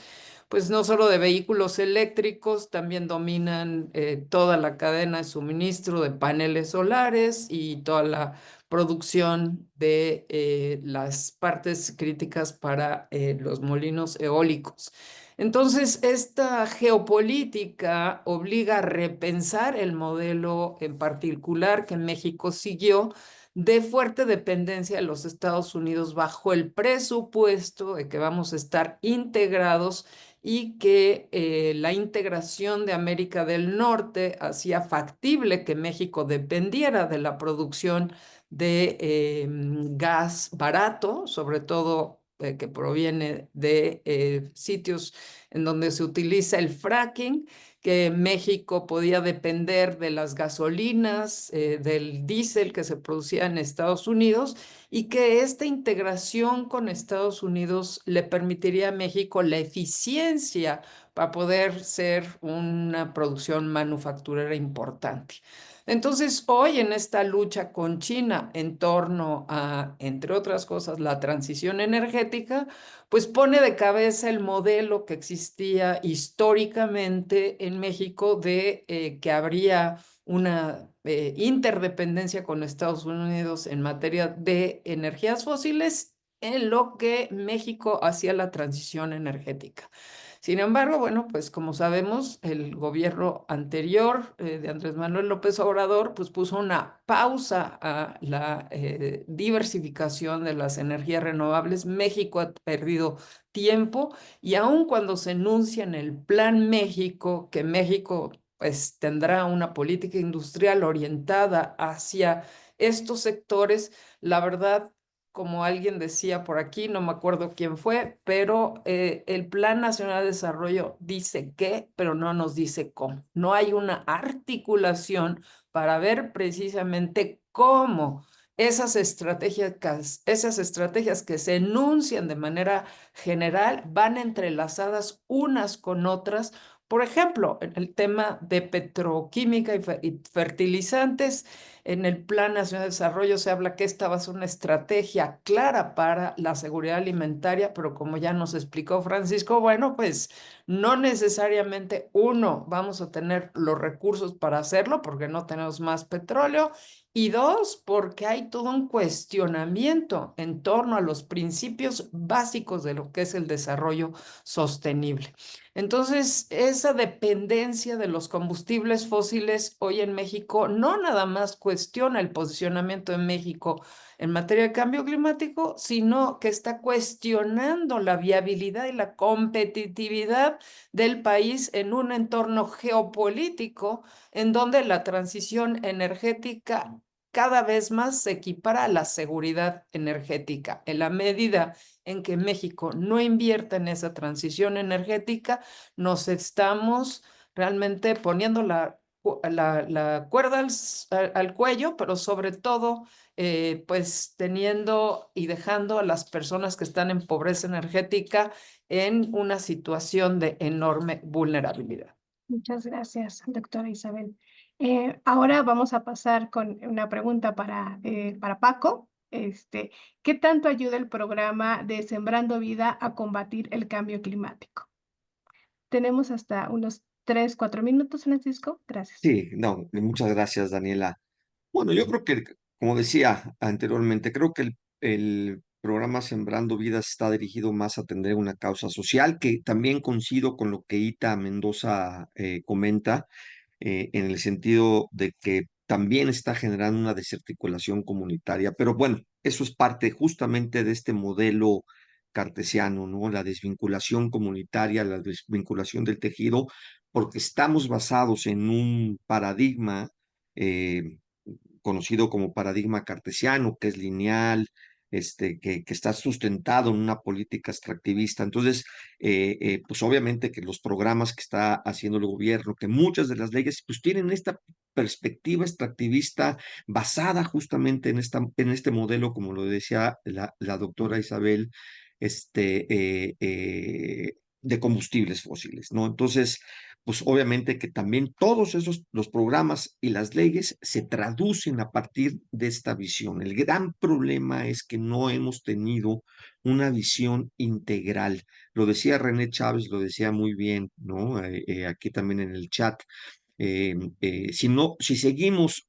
pues no solo de vehículos eléctricos, también dominan toda la cadena de suministro de paneles solares y toda la producción de las partes críticas para los molinos eólicos. Entonces, esta geopolítica obliga a repensar el modelo en particular que México siguió de fuerte dependencia de los Estados Unidos bajo el presupuesto de que vamos a estar integrados y que la integración de América del Norte hacía factible que México dependiera de la producción de gas barato, sobre todo que proviene de sitios en donde se utiliza el fracking, que México podía depender de las gasolinas, del diésel que se producía en Estados Unidos, y que esta integración con Estados Unidos le permitiría a México la eficiencia para poder ser una producción manufacturera importante. Entonces, hoy en esta lucha con China en torno a, entre otras cosas, la transición energética, pues pone de cabeza el modelo que existía históricamente en México de que habría una interdependencia con Estados Unidos en materia de energías fósiles, en lo que México hacía la transición energética. Sin embargo, bueno, pues como sabemos, el gobierno anterior de Andrés Manuel López Obrador, pues puso una pausa a la diversificación de las energías renovables. México ha perdido tiempo y aun cuando se enuncia en el Plan México que México pues tendrá una política industrial orientada hacia estos sectores, la verdad, como alguien decía por aquí, no me acuerdo quién fue, pero el Plan Nacional de Desarrollo dice qué, pero no nos dice cómo. No hay una articulación para ver precisamente cómo esas estrategias que se enuncian de manera general van entrelazadas unas con otras. Por ejemplo, en el tema de petroquímica y fertilizantes, en el Plan Nacional de Desarrollo se habla que esta va a ser una estrategia clara para la seguridad alimentaria, pero como ya nos explicó Francisco, bueno, pues no necesariamente uno, vamos a tener los recursos para hacerlo porque no tenemos más petróleo, y dos, porque hay todo un cuestionamiento en torno a los principios básicos de lo que es el desarrollo sostenible. Entonces, esa dependencia de los combustibles fósiles hoy en México no nada más cuestiona el posicionamiento de México en materia de cambio climático, sino que está cuestionando la viabilidad y la competitividad del país en un entorno geopolítico en donde la transición energética cada vez más se equipara a la seguridad energética. En la medida en que México no invierta en esa transición energética, nos estamos realmente poniendo la cuerda al cuello, pero sobre todo, pues teniendo y dejando a las personas que están en pobreza energética en una situación de enorme vulnerabilidad. Muchas gracias, doctora Isabel. Ahora vamos a pasar con una pregunta para Paco. ¿Qué tanto ayuda el programa de Sembrando Vida a combatir el cambio climático? Tenemos hasta unos 3, 4 minutos, Francisco. Gracias. Sí, no, muchas gracias, Daniela. Bueno, yo creo que, como decía anteriormente, creo que el programa Sembrando Vidas está dirigido más a atender una causa social, que también coincido con lo que Ita Mendoza comenta, en el sentido de que también está generando una desarticulación comunitaria. Pero bueno, eso es parte justamente de este modelo cartesiano, ¿no? La desvinculación comunitaria, la desvinculación del tejido, porque estamos basados en un paradigma conocido como paradigma cartesiano, que es lineal, que está sustentado en una política extractivista. Entonces, pues obviamente que los programas que está haciendo el gobierno, que muchas de las leyes, pues tienen esta perspectiva extractivista basada justamente en este modelo, como lo decía la doctora Isabel, de combustibles fósiles, ¿no? Entonces, pues obviamente que también todos los programas y las leyes se traducen a partir de esta visión. El gran problema es que no hemos tenido una visión integral. Lo decía René Chávez, lo decía muy bien, ¿no? Aquí también en el chat. Si seguimos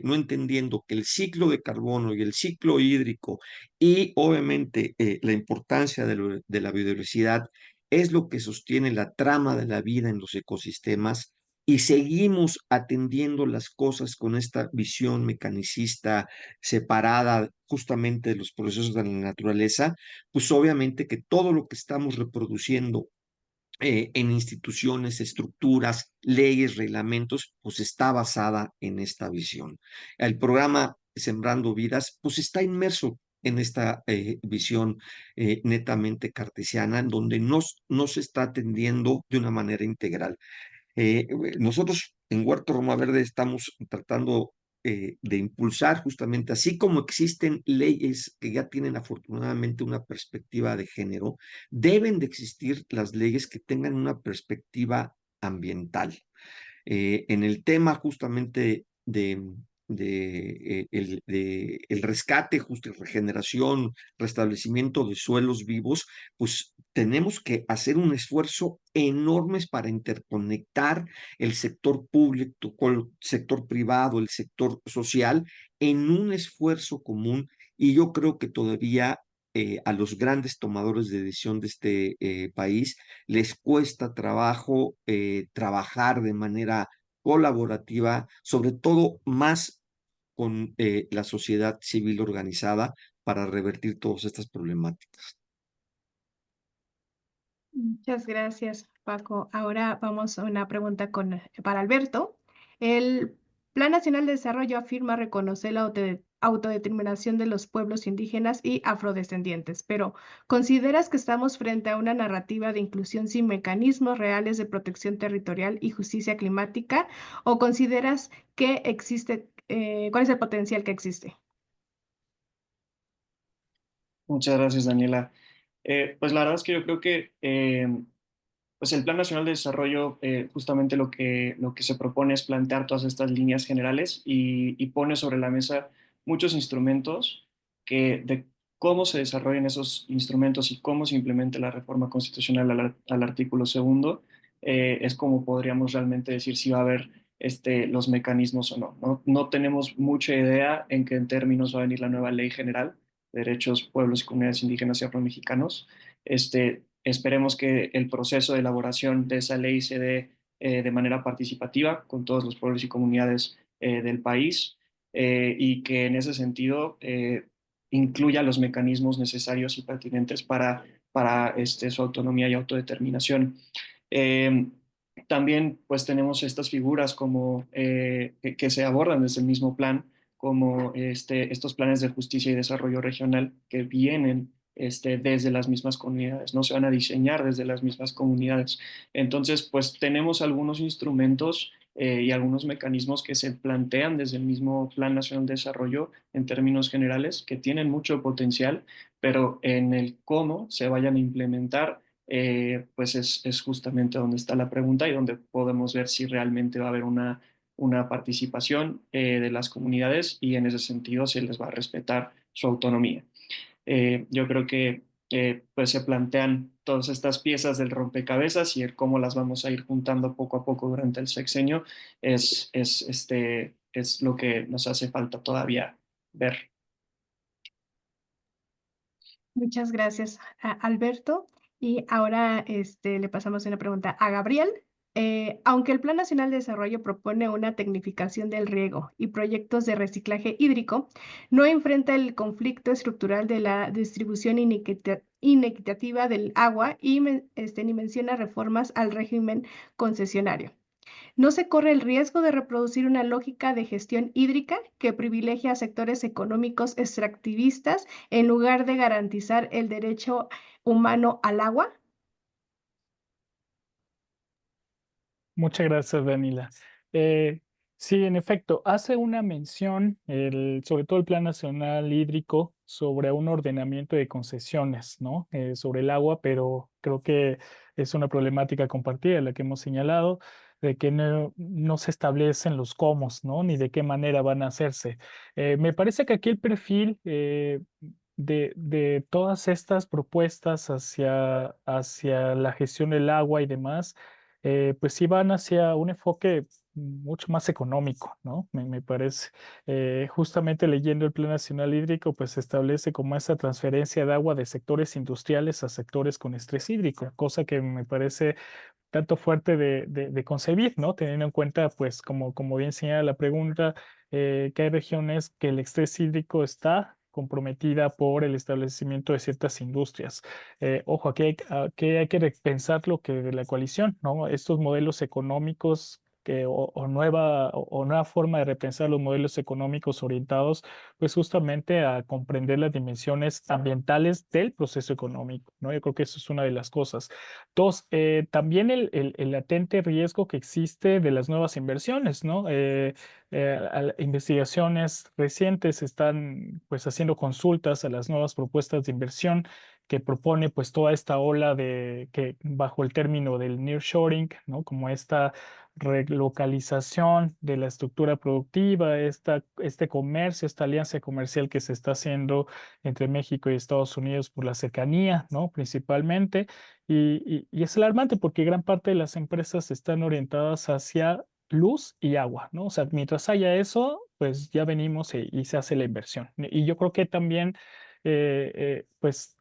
no entendiendo que el ciclo de carbono y el ciclo hídrico y obviamente la importancia de la biodiversidad es lo que sostiene la trama de la vida en los ecosistemas y seguimos atendiendo las cosas con esta visión mecanicista separada justamente de los procesos de la naturaleza, pues obviamente que todo lo que estamos reproduciendo en instituciones, estructuras, leyes, reglamentos, pues está basada en esta visión. El programa Sembrando Vidas, pues está inmerso en esta visión netamente cartesiana, donde no se está atendiendo de una manera integral. Nosotros en Huerto Roma Verde estamos tratando de impulsar justamente, así como existen leyes que ya tienen afortunadamente una perspectiva de género, deben de existir las leyes que tengan una perspectiva ambiental. En el tema justamente de el rescate, justo regeneración, restablecimiento de suelos vivos, pues tenemos que hacer un esfuerzo enorme para interconectar el sector público con el sector privado, el sector social, en un esfuerzo común. Y yo creo que todavía a los grandes tomadores de decisión de este país les cuesta trabajo trabajar de manera colaborativa, sobre todo más con la sociedad civil organizada para revertir todas estas problemáticas. Muchas gracias, Paco. Ahora vamos a una pregunta para Alberto. El Plan Nacional de Desarrollo afirma reconocer la autodeterminación de los pueblos indígenas y afrodescendientes, pero ¿consideras que estamos frente a una narrativa de inclusión sin mecanismos reales de protección territorial y justicia climática? ¿O consideras que existe, cuál es el potencial que existe? Muchas gracias, Daniela. Pues la verdad es que yo creo que pues el Plan Nacional de Desarrollo justamente lo que se propone es plantear todas estas líneas generales y pone sobre la mesa muchos instrumentos de cómo se desarrollan esos instrumentos y cómo se implementa la reforma constitucional al artículo segundo, es como podríamos realmente decir si va a haber los mecanismos o no. No tenemos mucha idea en qué términos va a venir la nueva Ley General de Derechos, Pueblos y Comunidades Indígenas y Afromexicanos. Esperemos que el proceso de elaboración de esa ley se dé de manera participativa con todos los pueblos y comunidades del país y que en ese sentido incluya los mecanismos necesarios y pertinentes para su autonomía y autodeterminación. Eh, También pues tenemos estas figuras como que se abordan desde el mismo plan, como estos planes de justicia y desarrollo regional que vienen desde las mismas comunidades, no se van a diseñar desde las mismas comunidades. Entonces, pues tenemos algunos instrumentos y algunos mecanismos que se plantean desde el mismo Plan Nacional de Desarrollo en términos generales, que tienen mucho potencial, pero en el cómo se vayan a implementar, pues es justamente donde está la pregunta y donde podemos ver si realmente va a haber una participación de las comunidades y en ese sentido se les va a respetar su autonomía. Yo creo que pues se plantean todas estas piezas del rompecabezas y el cómo las vamos a ir juntando poco a poco durante el sexenio es lo que nos hace falta todavía ver. Muchas gracias, Alberto. Y ahora le pasamos una pregunta a Gabriel. Aunque el Plan Nacional de Desarrollo propone una tecnificación del riego y proyectos de reciclaje hídrico, no enfrenta el conflicto estructural de la distribución inequitativa del agua y ni menciona reformas al régimen concesionario. No se corre el riesgo de reproducir una lógica de gestión hídrica que privilegia a sectores económicos extractivistas en lugar de garantizar el derecho humano al agua. Muchas gracias, Danila. Eh, sí, en efecto, hace una mención, sobre todo el Plan Nacional Hídrico, sobre un ordenamiento de concesiones, ¿no? Sobre el agua, pero creo que es una problemática compartida, la que hemos señalado, de que no se establecen los cómo, ¿no? Ni de qué manera van a hacerse. Me parece que aquí el perfil de todas estas propuestas hacia la gestión del agua y demás, pues sí van hacia un enfoque mucho más económico, ¿no? Me parece. Justamente leyendo el Plan Nacional Hídrico, pues se establece como esa transferencia de agua de sectores industriales a sectores con estrés hídrico, cosa que me parece tanto fuerte de concebir, ¿no? Teniendo en cuenta, pues, como bien señala la pregunta, que hay regiones que el estrés hídrico está comprometida por el establecimiento de ciertas industrias. Ojo, aquí hay que repensar lo que de la coalición, ¿no? Estos modelos económicos o nueva forma de repensar los modelos económicos orientados, pues justamente a comprender las dimensiones ambientales del proceso económico, ¿no? Yo creo que eso es una de las cosas. Dos, también el latente riesgo que existe de las nuevas inversiones, ¿no? Investigaciones recientes están pues haciendo consultas a las nuevas propuestas de inversión que propone pues toda esta ola de que bajo el término del nearshoring, ¿no? Como esta relocalización de la estructura productiva, este comercio, esta alianza comercial que se está haciendo entre México y Estados Unidos por la cercanía, ¿no? Principalmente. Y es alarmante porque gran parte de las empresas están orientadas hacia luz y agua, ¿no? O sea, mientras haya eso, pues ya venimos y se hace la inversión. Y yo creo que también, pues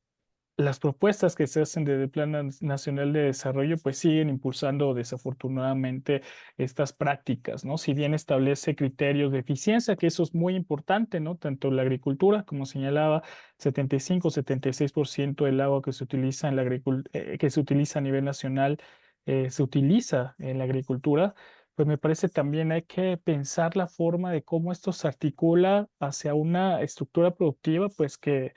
las propuestas que se hacen desde el Nacional de Desarrollo pues siguen impulsando desafortunadamente estas prácticas, ¿no? Si bien establece criterios de eficiencia, que eso es muy importante, ¿no? Tanto la agricultura, como señalaba, 75-76% del agua que se utiliza en que se utiliza a nivel nacional se utiliza en la agricultura. Pues me parece también hay que pensar la forma de cómo esto se articula hacia una estructura productiva, pues que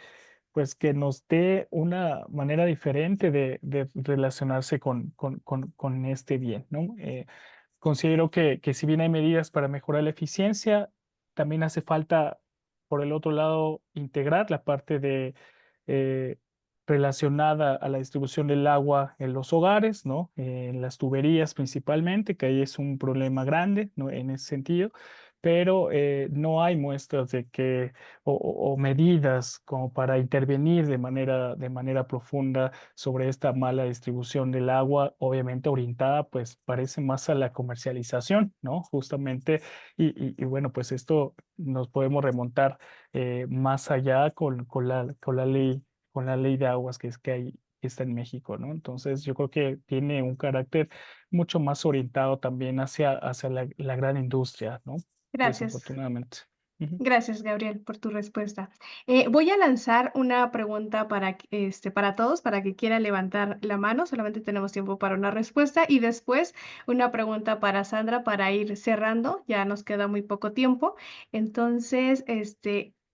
nos dé una manera diferente de relacionarse con este bien, ¿no? Considero que si bien hay medidas para mejorar la eficiencia, también hace falta, por el otro lado, integrar la parte eh, relacionada a la distribución del agua en los hogares, ¿no? En las tuberías principalmente, que ahí es un problema grande, ¿no? En ese sentido, pero no hay muestras de que o medidas como para intervenir de manera profunda sobre esta mala distribución del agua, obviamente orientada, pues parece más a la comercialización, ¿no? Justamente, y bueno, pues esto nos podemos remontar más allá con la ley de aguas que está en México, ¿no? Entonces, yo creo que tiene un carácter mucho más orientado también hacia la gran industria, ¿no? Gracias. Desafortunadamente. Ujú. Gracias, Gabriel, por tu respuesta. Voy a lanzar una pregunta para todos, para que quiera levantar la mano. Solamente tenemos tiempo para una respuesta y después una pregunta para Sandra para ir cerrando. Ya nos queda muy poco tiempo. Entonces,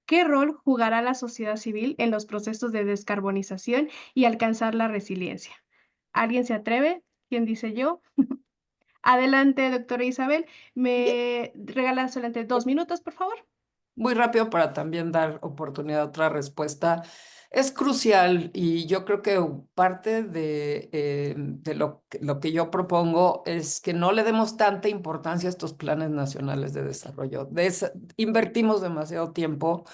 ¿qué rol jugará la sociedad civil en los procesos de descarbonización y alcanzar la resiliencia? ¿Alguien se atreve? ¿Quién dice yo? Adelante, doctora Isabel. ¿Me regalan solamente 2 minutos, por favor? Muy rápido para también dar oportunidad a otra respuesta. Es crucial y yo creo que parte de lo que yo propongo es que no le demos tanta importancia a estos planes nacionales de desarrollo. Invertimos demasiado tiempo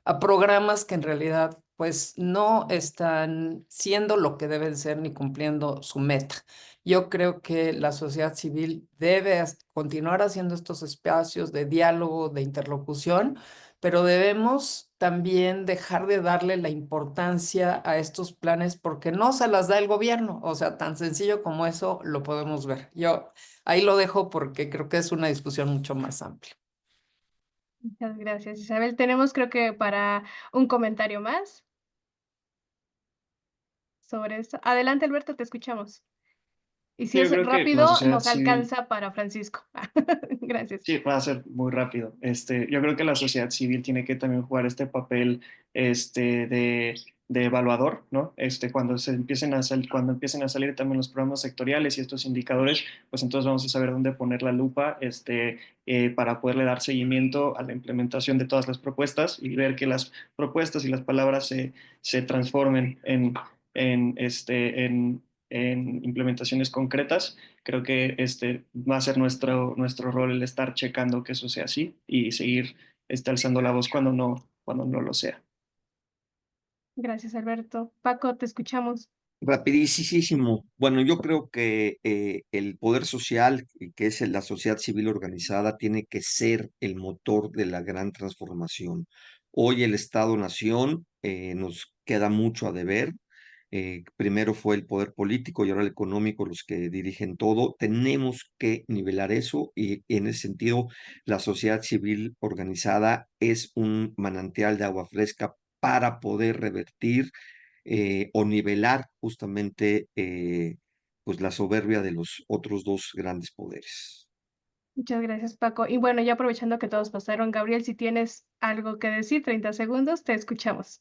a programas que en realidad pues no están siendo lo que deben ser ni cumpliendo su meta. Yo creo que la sociedad civil debe continuar haciendo estos espacios de diálogo, de interlocución, pero debemos también dejar de darle la importancia a estos planes porque no se las da el gobierno. O sea, tan sencillo como eso lo podemos ver. Yo ahí lo dejo porque creo que es una discusión mucho más amplia. Muchas gracias, Isabel. Tenemos creo que para un comentario más sobre esto. Adelante, Alberto, te escuchamos. Y si Sí, yo es creo que la rápido, sociedad nos civil, alcanza para Francisco. Gracias. sí, va a ser muy rápido. Yo creo que la sociedad civil tiene que también jugar este papel de evaluador, ¿no? Cuando empiecen a salir también los programas sectoriales y estos indicadores, pues entonces vamos a saber dónde poner la lupa para poderle dar seguimiento a la implementación de todas las propuestas y ver que las propuestas y las palabras se transformen en implementaciones concretas. Creo que va a ser nuestro rol el estar checando que eso sea así y seguir alzando la voz cuando no lo sea. Gracias, Alberto. Paco, te escuchamos. Rapidísimo. Bueno, yo creo que el poder social, que es la sociedad civil organizada, tiene que ser el motor de la gran transformación. Hoy el Estado-Nación nos queda mucho a deber. Primero fue el poder político y ahora el económico los que dirigen todo. Tenemos que nivelar eso y en ese sentido la sociedad civil organizada es un manantial de agua fresca para poder revertir o nivelar justamente pues la soberbia de los otros dos grandes poderes. Muchas gracias, Paco. Y bueno, ya aprovechando que todos pasaron, Gabriel, si tienes algo que decir, 30 segundos, te escuchamos.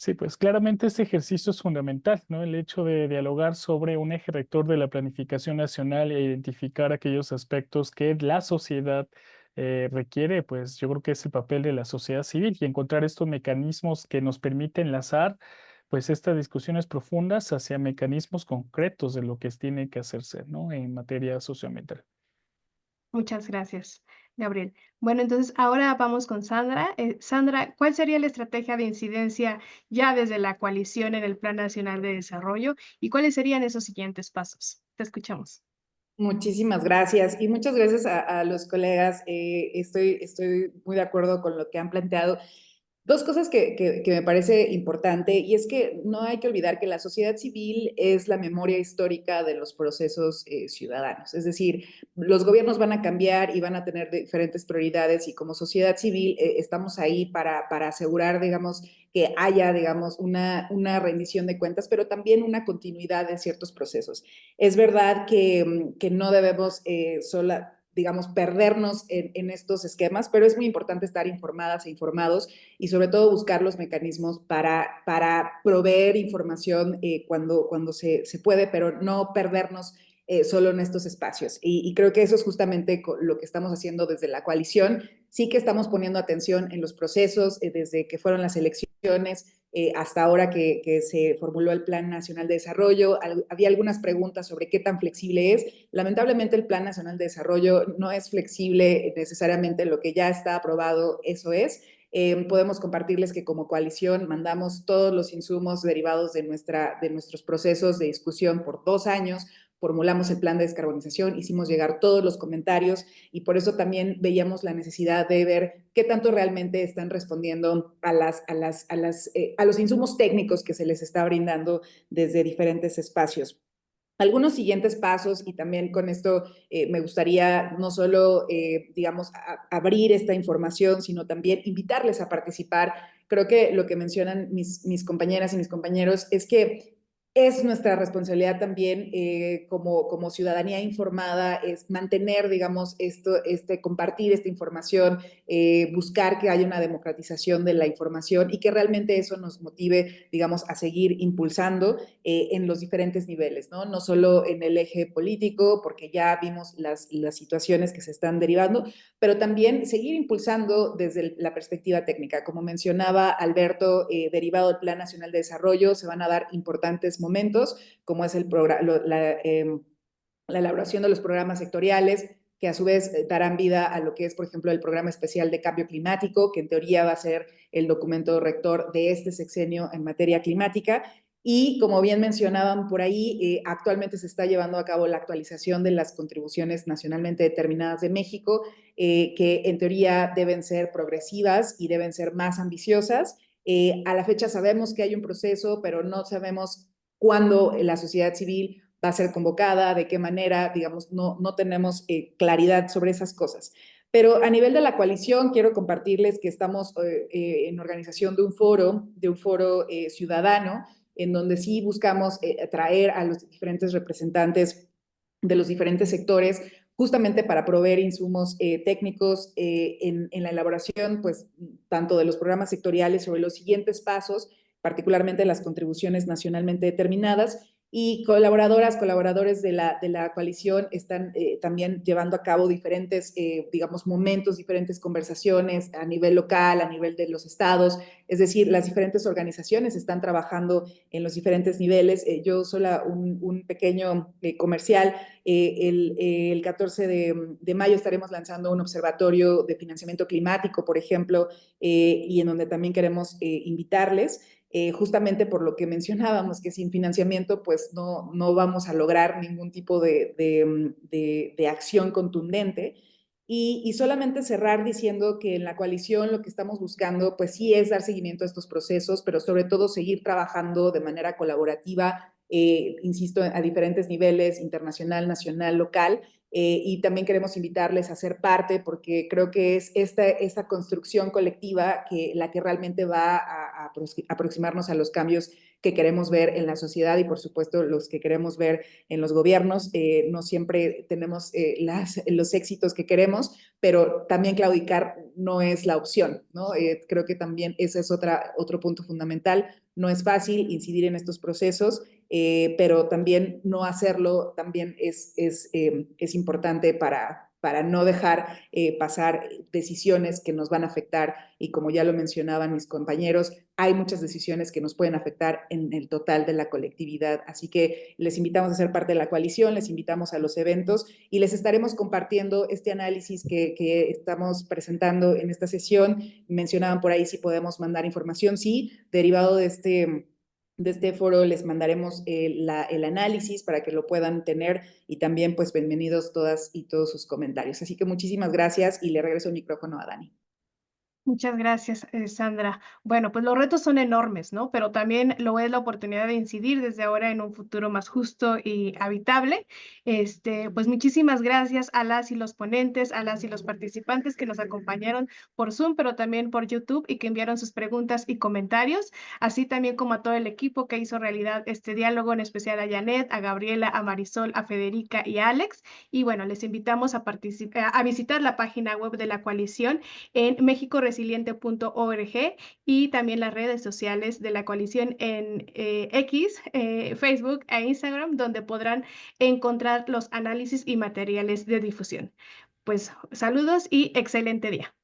Sí, pues claramente este ejercicio es fundamental, ¿no? El hecho de dialogar sobre un eje rector de la planificación nacional e identificar aquellos aspectos que la sociedad requiere, pues yo creo que es el papel de la sociedad civil y encontrar estos mecanismos que nos permiten enlazar, pues estas discusiones profundas hacia mecanismos concretos de lo que tiene que hacerse, ¿no? En materia socioambiental. Muchas gracias, Gabriel. Bueno, entonces ahora vamos con Sandra. Sandra, ¿cuál sería la estrategia de incidencia ya desde la coalición en el Plan Nacional de Desarrollo y cuáles serían esos siguientes pasos? Te escuchamos. Muchísimas gracias y muchas gracias a los colegas. Estoy muy de acuerdo con lo que han planteado. Dos cosas que me parece importante y es que no hay que olvidar que la sociedad civil es la memoria histórica de los procesos ciudadanos. Es decir, los gobiernos van a cambiar y van a tener diferentes prioridades y como sociedad civil estamos ahí para asegurar, digamos, que haya, digamos, una rendición de cuentas, pero también una continuidad de ciertos procesos. Es verdad que no debemos digamos, perdernos en estos esquemas, pero es muy importante estar informadas e informados y sobre todo buscar los mecanismos para proveer información cuando se puede, pero no perdernos solo en estos espacios. Y creo que eso es justamente lo que estamos haciendo desde la coalición. Sí que estamos poniendo atención en los procesos, desde que fueron las elecciones, hasta ahora que se formuló el Plan Nacional de Desarrollo. Había algunas preguntas sobre qué tan flexible es. Lamentablemente el Plan Nacional de Desarrollo no es flexible necesariamente, lo que ya está aprobado, eso es. Podemos compartirles que como coalición mandamos todos los insumos derivados de nuestros procesos de discusión por 2 años, formulamos el plan de descarbonización, hicimos llegar todos los comentarios y por eso también veíamos la necesidad de ver qué tanto realmente están respondiendo a los insumos técnicos que se les está brindando desde diferentes espacios. Algunos siguientes pasos, y también con esto me gustaría no solo, digamos, abrir esta información, sino también invitarles a participar. Creo que lo que mencionan mis compañeras y mis compañeros es que es nuestra responsabilidad también como ciudadanía informada, es mantener, digamos, compartir esta información, buscar que haya una democratización de la información y que realmente eso nos motive, digamos, a seguir impulsando en los diferentes niveles, ¿no? No solo en el eje político, porque ya vimos las situaciones que se están derivando, pero también seguir impulsando desde la perspectiva técnica. Como mencionaba Alberto, derivado del Plan Nacional de Desarrollo, se van a dar importantes momentos, como es la elaboración de los programas sectoriales, que a su vez darán vida a lo que es, por ejemplo, el Programa Especial de Cambio Climático, que en teoría va a ser el documento rector de este sexenio en materia climática. Y como bien mencionaban por ahí, actualmente se está llevando a cabo la actualización de las contribuciones nacionalmente determinadas de México, que en teoría deben ser progresivas y deben ser más ambiciosas. A la fecha sabemos que hay un proceso, pero no sabemos cuándo la sociedad civil va a ser convocada, de qué manera, digamos, no tenemos claridad sobre esas cosas. Pero a nivel de la coalición, quiero compartirles que estamos en organización de un foro ciudadano, en donde sí buscamos atraer a los diferentes representantes de los diferentes sectores, justamente para proveer insumos técnicos en la elaboración, pues, tanto de los programas sectoriales sobre los siguientes pasos, particularmente las contribuciones nacionalmente determinadas, y colaboradores de la coalición están también llevando a cabo diferentes, digamos, momentos, diferentes conversaciones a nivel local, a nivel de los estados, es decir, las diferentes organizaciones están trabajando en los diferentes niveles. Yo sola un pequeño comercial. El 14 de mayo estaremos lanzando un observatorio de financiamiento climático, por ejemplo, y en donde también queremos invitarles. Justamente por lo que mencionábamos, que sin financiamiento pues no vamos a lograr ningún tipo de acción contundente. Y solamente cerrar diciendo que en la coalición lo que estamos buscando pues sí es dar seguimiento a estos procesos, pero sobre todo seguir trabajando de manera colaborativa, insisto, a diferentes niveles, internacional, nacional, local. Y también queremos invitarles a ser parte, porque creo que es esta construcción colectiva la que realmente va a aproximarnos a los cambios que queremos ver en la sociedad y, por supuesto, los que queremos ver en los gobiernos. No siempre tenemos los éxitos que queremos, pero también claudicar no es la opción, ¿no? Creo que también ese es otro punto fundamental. No es fácil incidir en estos procesos, pero también no hacerlo también es importante para no dejar pasar decisiones que nos van a afectar. Y como ya lo mencionaban mis compañeros, hay muchas decisiones que nos pueden afectar en el total de la colectividad. Así que les invitamos a ser parte de la coalición, les invitamos a los eventos y les estaremos compartiendo este análisis que estamos presentando en esta sesión. Mencionaban por ahí si podemos mandar información. Sí, derivado de este foro les mandaremos el análisis para que lo puedan tener, y también pues bienvenidos todas y todos sus comentarios. Así que muchísimas gracias y le regreso el micrófono a Dani. Muchas gracias, Sandra. Bueno, pues los retos son enormes, ¿no? Pero también lo es la oportunidad de incidir desde ahora en un futuro más justo y habitable. Pues muchísimas gracias a las y los ponentes, a las y los participantes que nos acompañaron por Zoom, pero también por YouTube, y que enviaron sus preguntas y comentarios, así también como a todo el equipo que hizo realidad este diálogo, en especial a Janet, a Gabriela, a Marisol, a Federica y a Alex. Y bueno, les invitamos a visitar la página web de la coalición en mexicoresiliente.org, y también las redes sociales de la coalición en X, Facebook e Instagram, donde podrán encontrar los análisis y materiales de difusión. Pues saludos y excelente día.